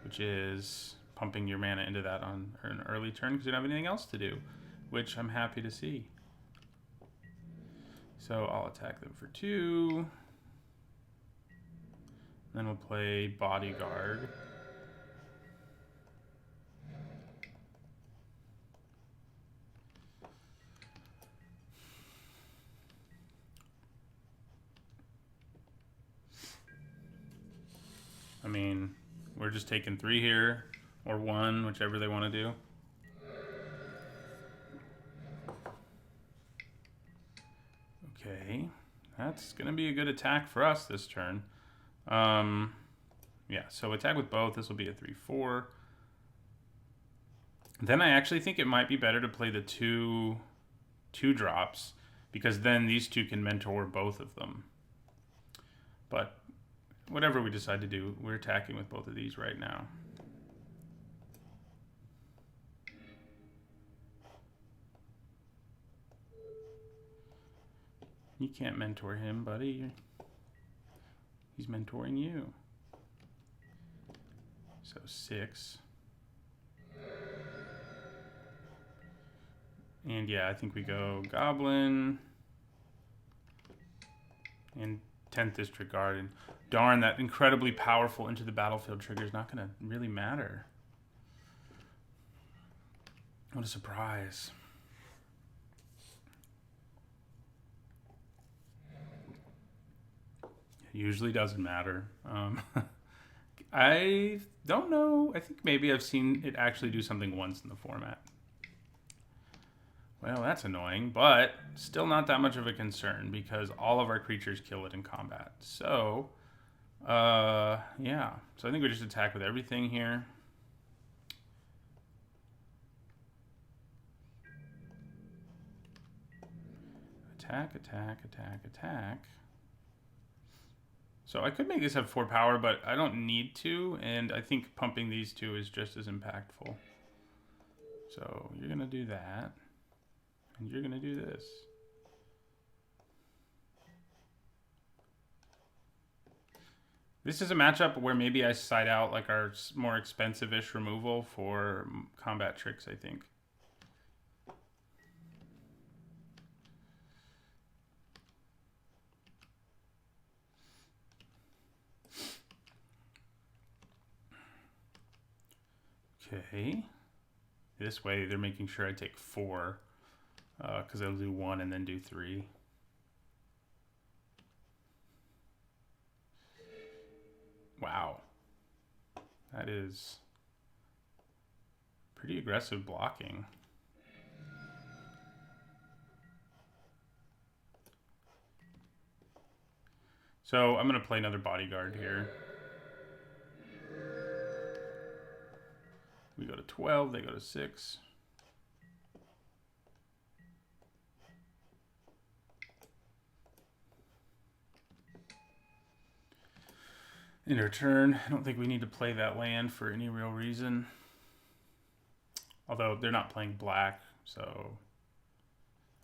which is pumping your mana into that on an early turn because you don't have anything else to do, which I'm happy to see. So I'll attack them for 2. Then we'll play Bodyguard. I mean... we're just taking 3 here, or 1, whichever they want to do. Okay, that's going to be a good attack for us this turn. Yeah, so attack with both. This will be a 3/4. Then I actually think it might be better to play the 2 drops, because then these 2 can mentor both of them. But... whatever we decide to do, we're attacking with both of these right now. You can't mentor him, buddy. He's mentoring you. So 6. And yeah, I think we go Goblin and 10th District Guard. And darn, that incredibly powerful into the battlefield trigger is not going to really matter. What a surprise. It usually doesn't matter. I don't know. I think maybe I've seen it actually do something once in the format. Well, that's annoying, but still not that much of a concern because all of our creatures kill it in combat. So, yeah. So I think we just attack with everything here. attack, attack, attack, attack. So I could make this have 4 power, but I don't need to, and I think pumping these two is just as impactful. So you're going to do that, and you're going to do this. This is a matchup where maybe I side out like our more expensive-ish removal for combat tricks, I think. Okay. This way they're making sure I take 4, because I'll do 1 and then do 3. Wow. That is pretty aggressive blocking. So I'm going to play another bodyguard here. We go to 12, they go to 6. In return, I don't think we need to play that land for any real reason. Although they're not playing black, so...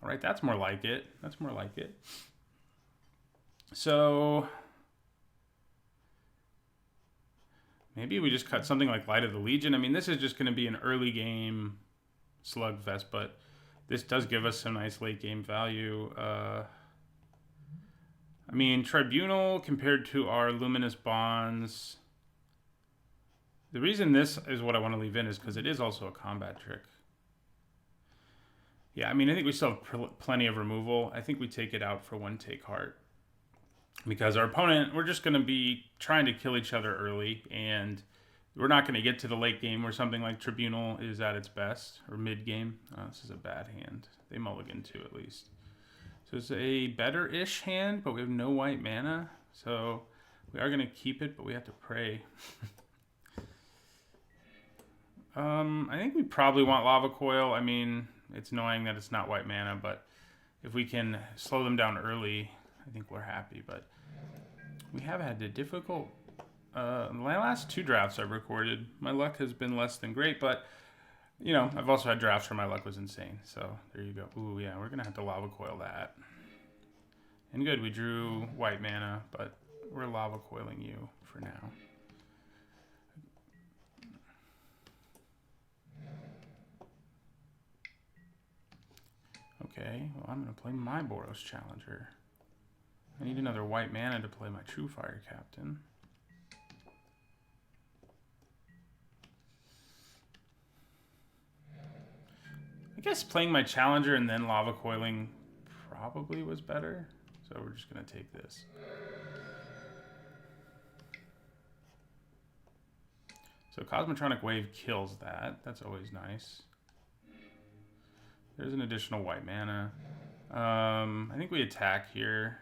Alright, that's more like it. That's more like it. So... Maybe we just cut something like Light of the Legion. I mean, this is just going to be an early game slugfest, but this does give us some nice late game value. I mean, Tribunal compared to our Luminous Bonds. The reason this is what I want to leave in is because it is also a combat trick. Yeah, I mean, I think we still have plenty of removal. I think we take it out for 1 Take Heart. Because our opponent, we're just going to be trying to kill each other early, and we're not going to get to the late game where something like Tribunal is at its best, or mid-game. Oh, this is a bad hand. They mulligan 2 at least. So it's a better-ish hand, but we have no white mana, so we are going to keep it, but we have to pray. I think we probably want Lava Coil. I mean, it's annoying that it's not white mana, but if we can slow them down early... I think we're happy, but we have had a difficult... my last 2 drafts I've recorded, my luck has been less than great, but, you know, I've also had drafts where my luck was insane, so there you go. Ooh, yeah, we're going to have to Lava Coil that. And good, we drew white mana, but we're Lava Coiling you for now. Okay, well, I'm going to play my Boros Challenger. I need another white mana to play my True Fire Captain. I guess playing my Challenger and then Lava Coiling probably was better. So we're just going to take this. So Cosmotronic Wave kills that. That's always nice. There's an additional white mana. I think we attack here.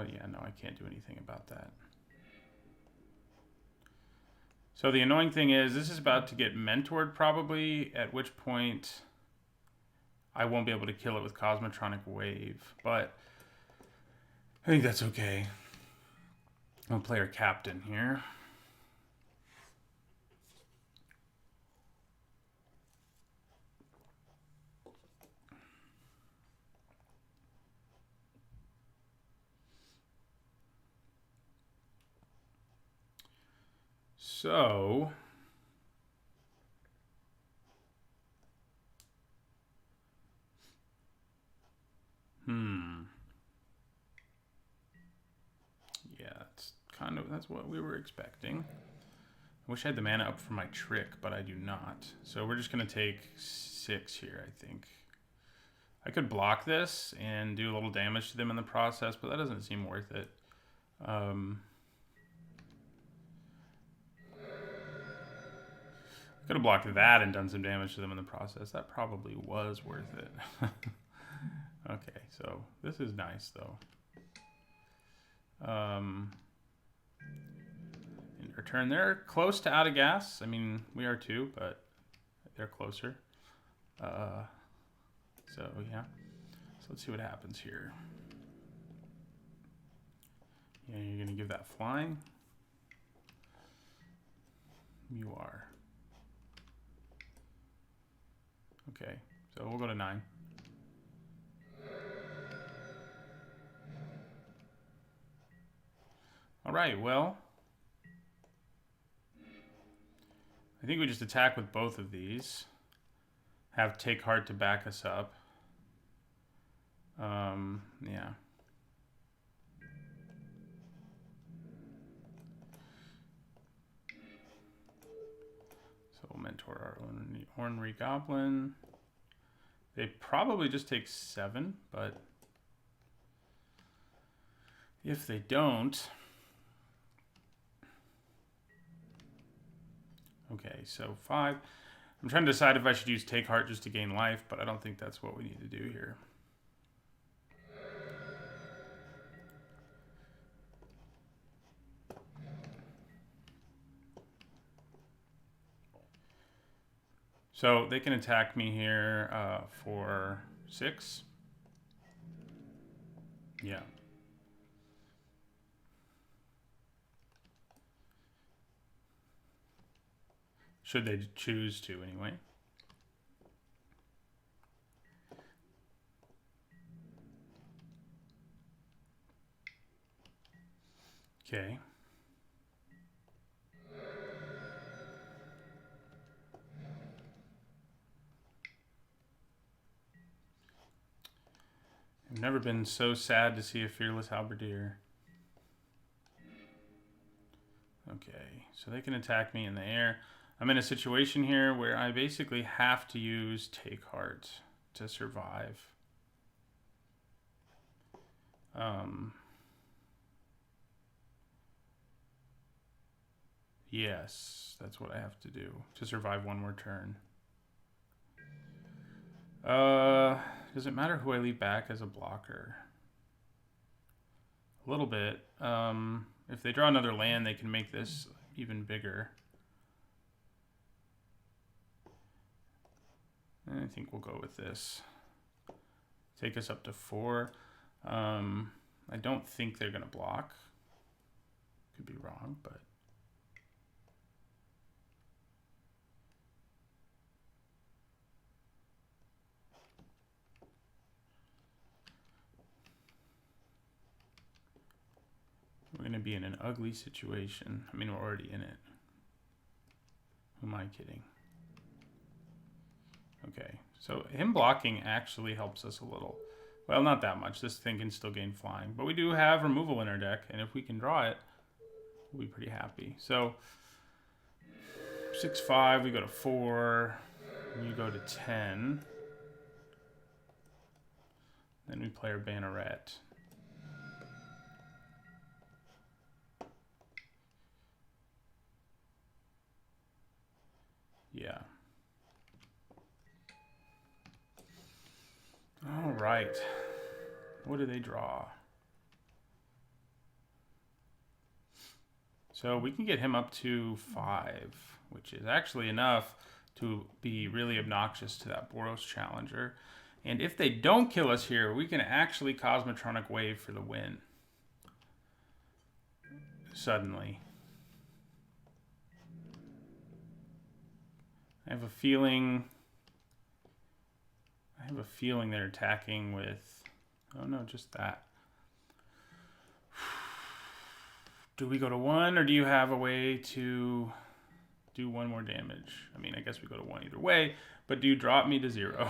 Yeah, no, I can't do anything about that. So the annoying thing is this is about to get mentored probably, at which point I won't be able to kill it with Cosmotronic Wave, but I think that's okay. I'll play our captain here. So, yeah, that's what we were expecting. I wish I had the mana up for my trick, but I do not. So we're just gonna take 6 here, I think. I could block this and do a little damage to them in the process, but that doesn't seem worth it. Could have blocked that and done some damage to them in the process. That probably was worth it. Okay, so this is nice, though. In return, they're close to out of gas. I mean, we are too, but they're closer. So yeah. So let's see what happens here. Yeah, you're gonna give that flying. You are. Okay, so we'll go to 9. All right, well, I think we just attack with both of these. Have Take Heart to back us up. Yeah. So we'll mentor our Ornery Goblin. They probably just take 7, but if they don't... Okay, so 5. I'm trying to decide if I should use Take Heart just to gain life, but I don't think that's what we need to do here. So they can attack me here for 6. Yeah. Should they choose to, anyway. Okay. I've never been so sad to see a Fearless Halberdier. Okay, so they can attack me in the air. I'm in a situation here where I basically have to use Take Heart to survive. Yes, that's what I have to do to survive one more turn. Does it matter who I leave back as a blocker? A little bit. If they draw another land, they can make this even bigger. I think we'll go with this. Take us up to 4. I don't think they're going to block. Could be wrong, but... We're going to be in an ugly situation. I mean, we're already in it. Who am I kidding? Okay, so him blocking actually helps us a little. Well, not that much. This thing can still gain flying. But we do have removal in our deck, and if we can draw it, we'll be pretty happy. So, 6-5, we go to 4. You go to 10. Then we play our Banneret. Yeah. All right. What do they draw? So we can get him up to 5, which is actually enough to be really obnoxious to that Boros Challenger. And if they don't kill us here, we can actually Cosmotronic Wave for the win. Suddenly. I have a feeling they're attacking with... Oh no, just that. Do we go to 1, or do you have a way to do 1 more damage? I mean, I guess we go to 1 either way, but do you drop me to 0?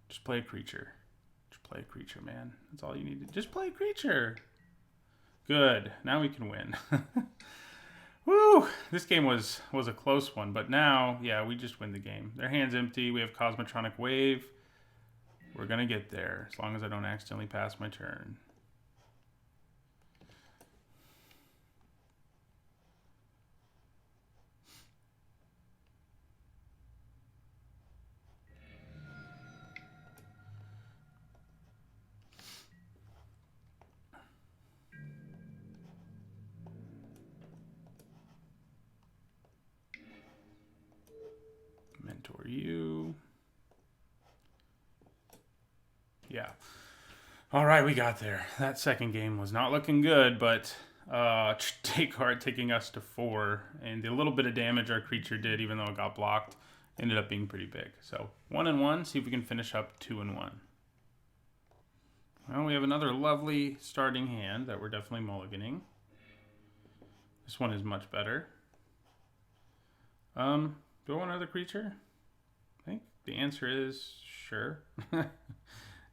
Just play a creature. Just play a creature, man. That's all you need to... Just play a creature! Good. Now we can win. Woo! This game was a close one, but now, yeah, we just win the game. Their hand's empty. We have Cosmotronic Wave. We're going to get there, as long as I don't accidentally pass my turn. Yeah. All right, we got there. That second game was not looking good, but take card taking us to 4, and the little bit of damage our creature did, even though it got blocked, ended up being pretty big. So 1-1. See if we can finish up 2-1. Well, we have another lovely starting hand that we're definitely mulliganing. This one is much better. Do I want another creature? I think the answer is sure.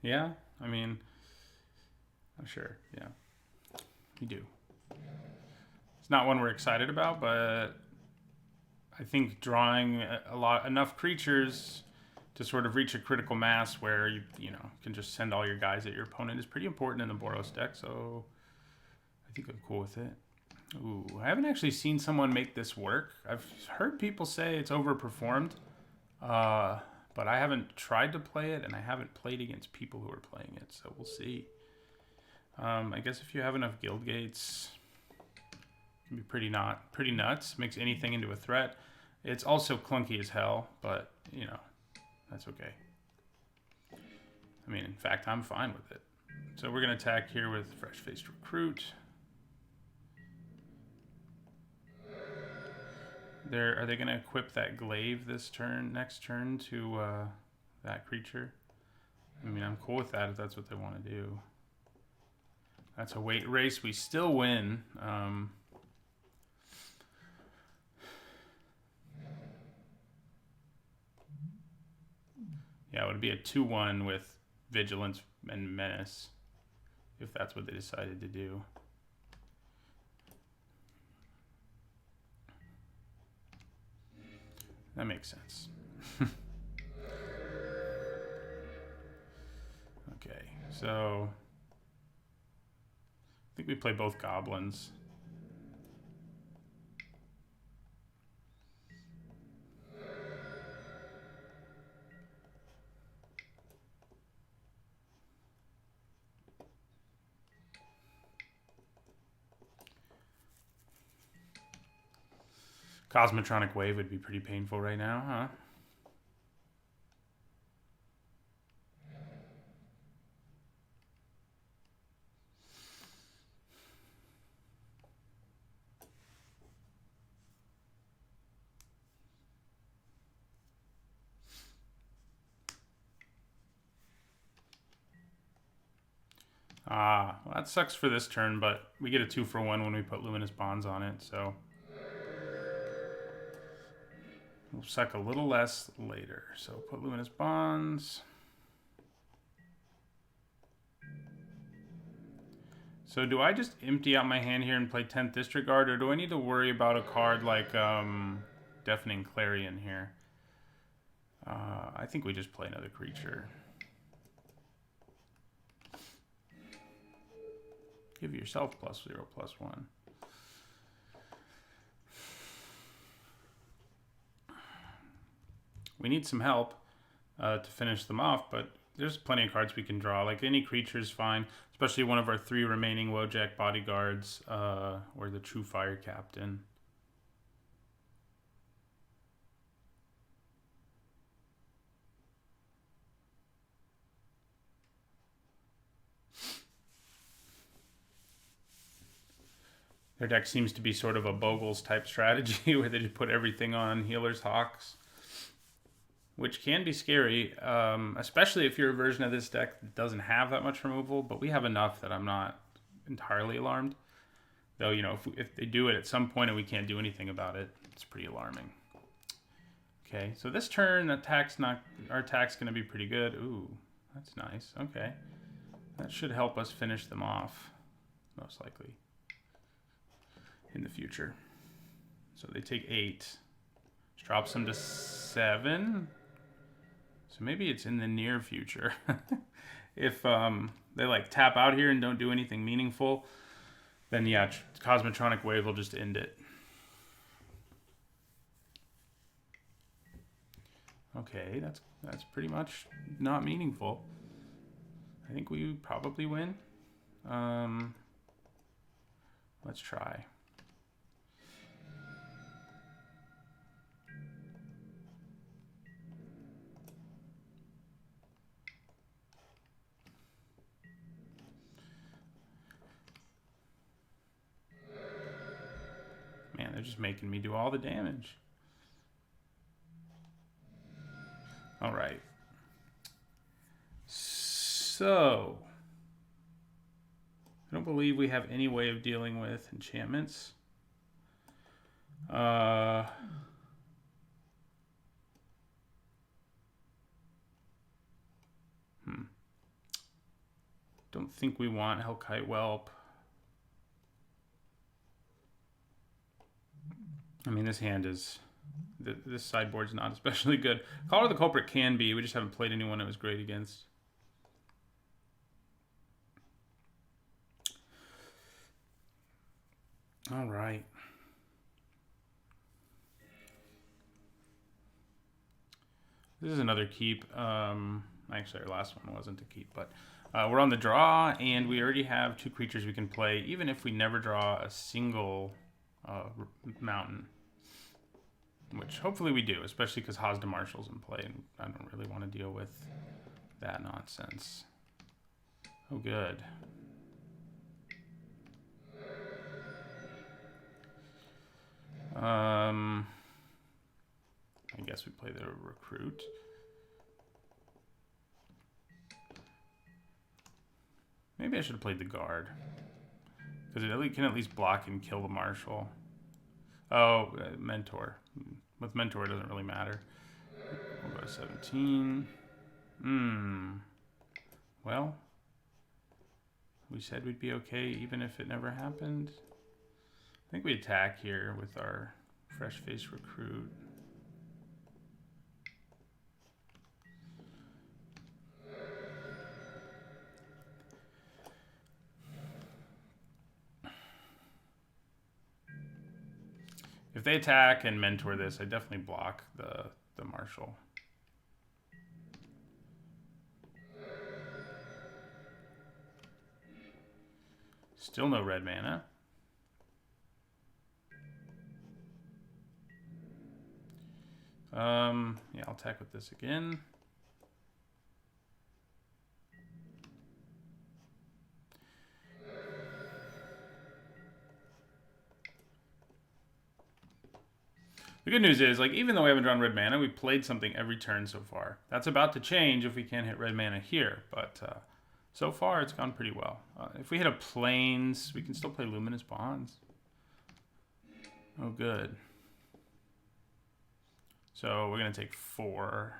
Yeah, I mean, I'm sure, yeah. We do. It's not one we're excited about, but I think drawing enough creatures to sort of reach a critical mass where you can just send all your guys at your opponent is pretty important in the Boros deck, so I think I'm cool with it. Ooh, I haven't actually seen someone make this work. I've heard people say it's overperformed, but I haven't tried to play it, and I haven't played against people who are playing it, so we'll see. I guess if you have enough guild gates, it can be pretty nuts. Makes anything into a threat. It's also clunky as hell, but, that's okay. I mean, in fact, I'm fine with it. So we're going to attack here with Fresh-Faced Recruit. Are they going to equip that glaive next turn to that creature? I mean, I'm cool with that if that's what they want to do. That's a weight race. We still win. Yeah, it would be a 2-1 with Vigilance and Menace, if that's what they decided to do. That makes sense. Okay, so I think we play both goblins. Cosmotronic Wave would be pretty painful right now, huh? Well, that sucks for this turn, but we get a 2-for-1 when we put Luminous Bonds on it, so we'll suck a little less later. So put Luminous Bonds. So do I just empty out my hand here and play 10th Disregard, or do I need to worry about a card like Deafening Clarion here? I think we just play another creature. Give yourself +0/+1. We need some help to finish them off, but there's plenty of cards we can draw. Like any creature is fine, especially one of our 3 remaining Wojak bodyguards or the True Fire Captain. Their deck seems to be sort of a Bogles type strategy where they just put everything on Healer's Hawks, which can be scary, especially if you're a version of this deck that doesn't have that much removal, but we have enough that I'm not entirely alarmed. Though, if they do it at some point and we can't do anything about it, it's pretty alarming. Okay, so this turn, our attack's going to be pretty good. Ooh, that's nice. Okay. That should help us finish them off, most likely, in the future. So they take 8. Which drops them to 7. So maybe it's in the near future. If they like tap out here and don't do anything meaningful, then yeah, Cosmotronic Wave will just end it. Okay, that's pretty much not meaningful. I think we probably win. Let's try. They're just making me do all the damage. All right. So, I don't believe we have any way of dealing with enchantments. Don't think we want Hellkite Whelp. I mean, this hand is... This sideboard's not especially good. Collar the Culprit can be. We just haven't played anyone it was great against. All right. This is another keep. Actually, our last one wasn't a keep, but we're on the draw, and we already have 2 creatures we can play, even if we never draw a single mountain. Which hopefully we do, especially because Hazda Marshall's in play, and I don't really want to deal with that nonsense. Oh, good. I guess we play the Recruit. Maybe I should have played the Guard, because it can at least block and kill the Marshal. Oh, Mentor. With Mentor, it doesn't really matter. We'll go to 17. Well, we said we'd be okay even if it never happened. I think we attack here with our Fresh Face Recruit. If they attack and Mentor this, I definitely block the Marshal. Still no red mana. Yeah, I'll attack with this again. The good news is, like, even though we haven't drawn red mana, we played something every turn so far. That's about to change if we can't hit red mana here, but so far it's gone pretty well. If we hit a Plains, we can still play Luminous Bonds. Oh, good. So we're going to take 4.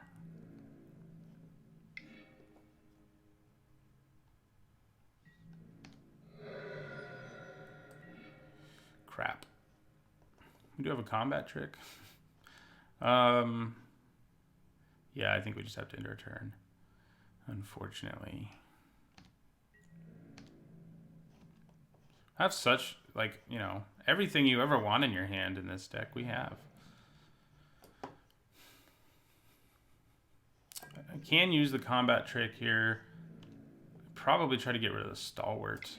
Crap. We do have a combat trick. Yeah, I think we just have to end our turn, unfortunately. I have such, like, you know, everything you ever want in your hand in this deck we have. I can use the combat trick here. Probably try to get rid of the Stalwart.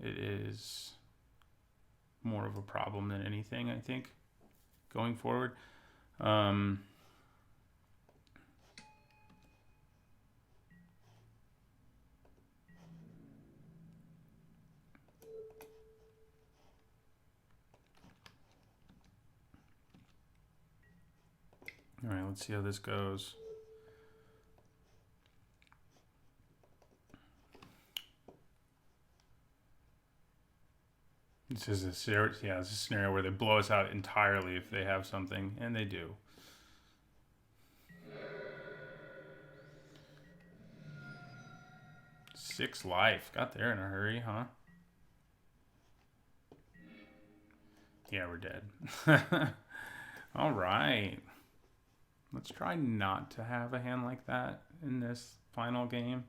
It is more of a problem than anything, I think, going forward. All right, let's see how this goes. This is a scenario, yeah, it's a scenario where they blow us out entirely if they have something, and they do. Six life. Got there in a hurry, huh? Yeah, we're dead. All right. Let's try not to have a hand like that in this final game.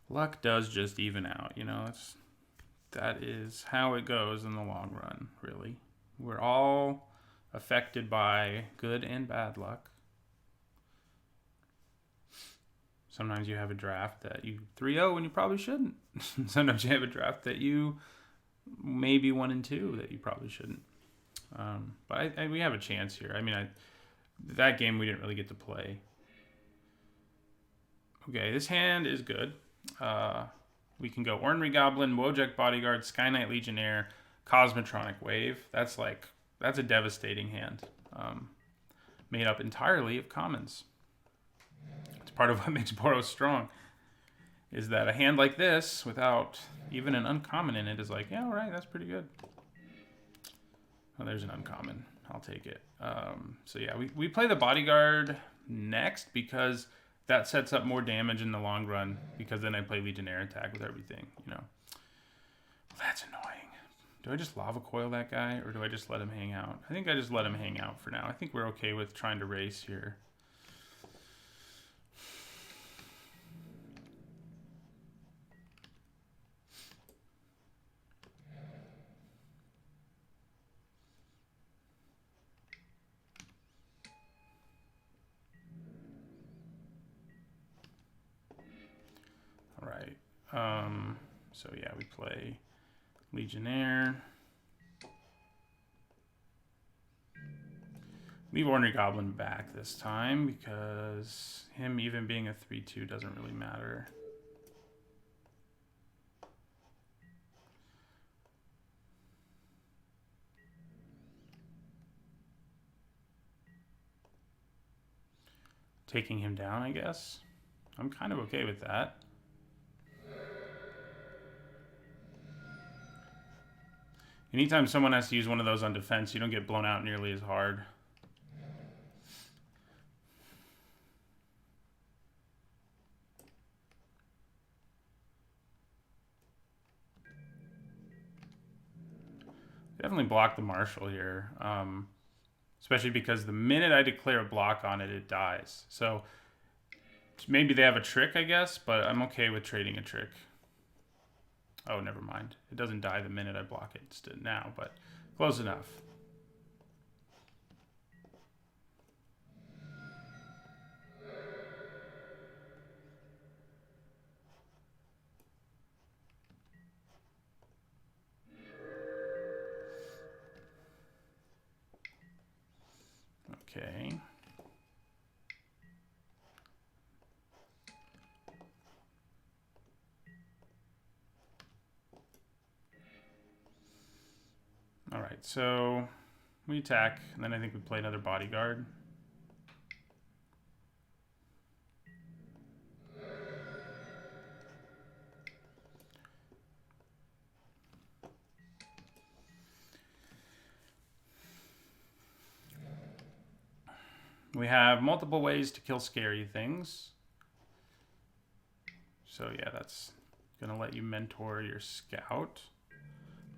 Luck does just even out, you know. That is how it goes in the long run, really. We're all affected by good and bad luck. Sometimes you have a draft that you 3-0 when you probably shouldn't. Sometimes you have a draft that you maybe 1-2 that you probably shouldn't. But we have a chance here. I mean, that game we didn't really get to play. Okay, this hand is good. we can go Ornery Goblin, Wojek Bodyguard, Sky Knight Legionnaire, Cosmotronic Wave. That's a devastating hand. Made up entirely of commons. It's part of what makes Boros strong. Is that a hand like this, without even an uncommon in it, is like, yeah, all right, that's pretty good. Oh, there's an uncommon. I'll take it. So yeah, we play the Bodyguard next because that sets up more damage in the long run, because then I play Legionnaire attack with everything, you know. That's annoying. Do I just Lava Coil that guy, or do I just let him hang out? I think I just let him hang out for now. I think we're okay with trying to race here. All right. So yeah, we play Legionnaire. Leave Ornery Goblin back this time, because him even being a 3/2 doesn't really matter. Taking him down, I guess. I'm kind of okay with that. Anytime someone has to use one of those on defense, you don't get blown out nearly as hard. Definitely block the Marshal here, especially because the minute I declare a block on it, it dies. So maybe they have a trick, I guess, but I'm okay with trading a trick. Oh, never mind. It doesn't die the minute I block it now, but close enough. Okay. All right, so we attack, and then I think we play another Bodyguard. We have multiple ways to kill scary things. So yeah, that's gonna let you mentor your scout.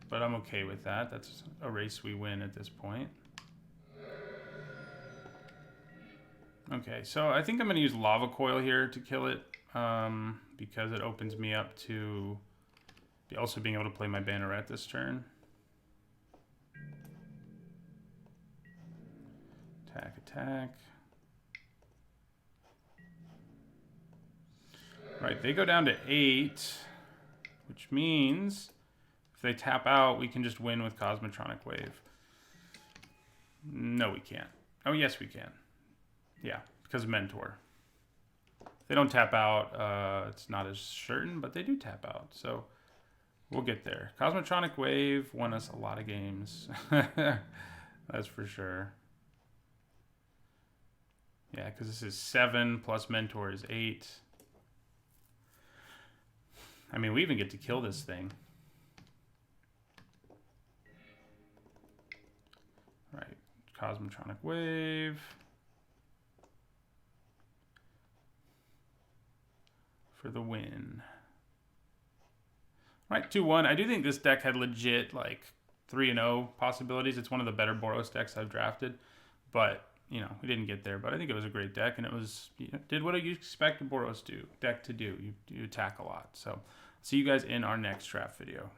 But I'm okay with that. That's a race we win at this point. Okay, so I think I'm going to use Lava Coil here to kill it, because it opens me up to also being able to play my Banneret this turn. Attack, attack. Right, they go down to 8, which means if they tap out, we can just win with Cosmotronic Wave. No, we can't. Oh, yes, we can. Yeah, because of Mentor. If they don't tap out, it's not as certain, but they do tap out. So we'll get there. Cosmotronic Wave won us a lot of games. That's for sure. Yeah, because this is 7 plus Mentor is 8. I mean, we even get to kill this thing. Right, Cosmotronic Wave. For the win. Right, 2-1. I do think this deck had legit, like, 3-0 possibilities. It's one of the better Boros decks I've drafted. But, you know, we didn't get there. But I think it was a great deck, and it was, you know, did what you expect a Boros deck to do. You attack a lot. So, see you guys in our next draft video.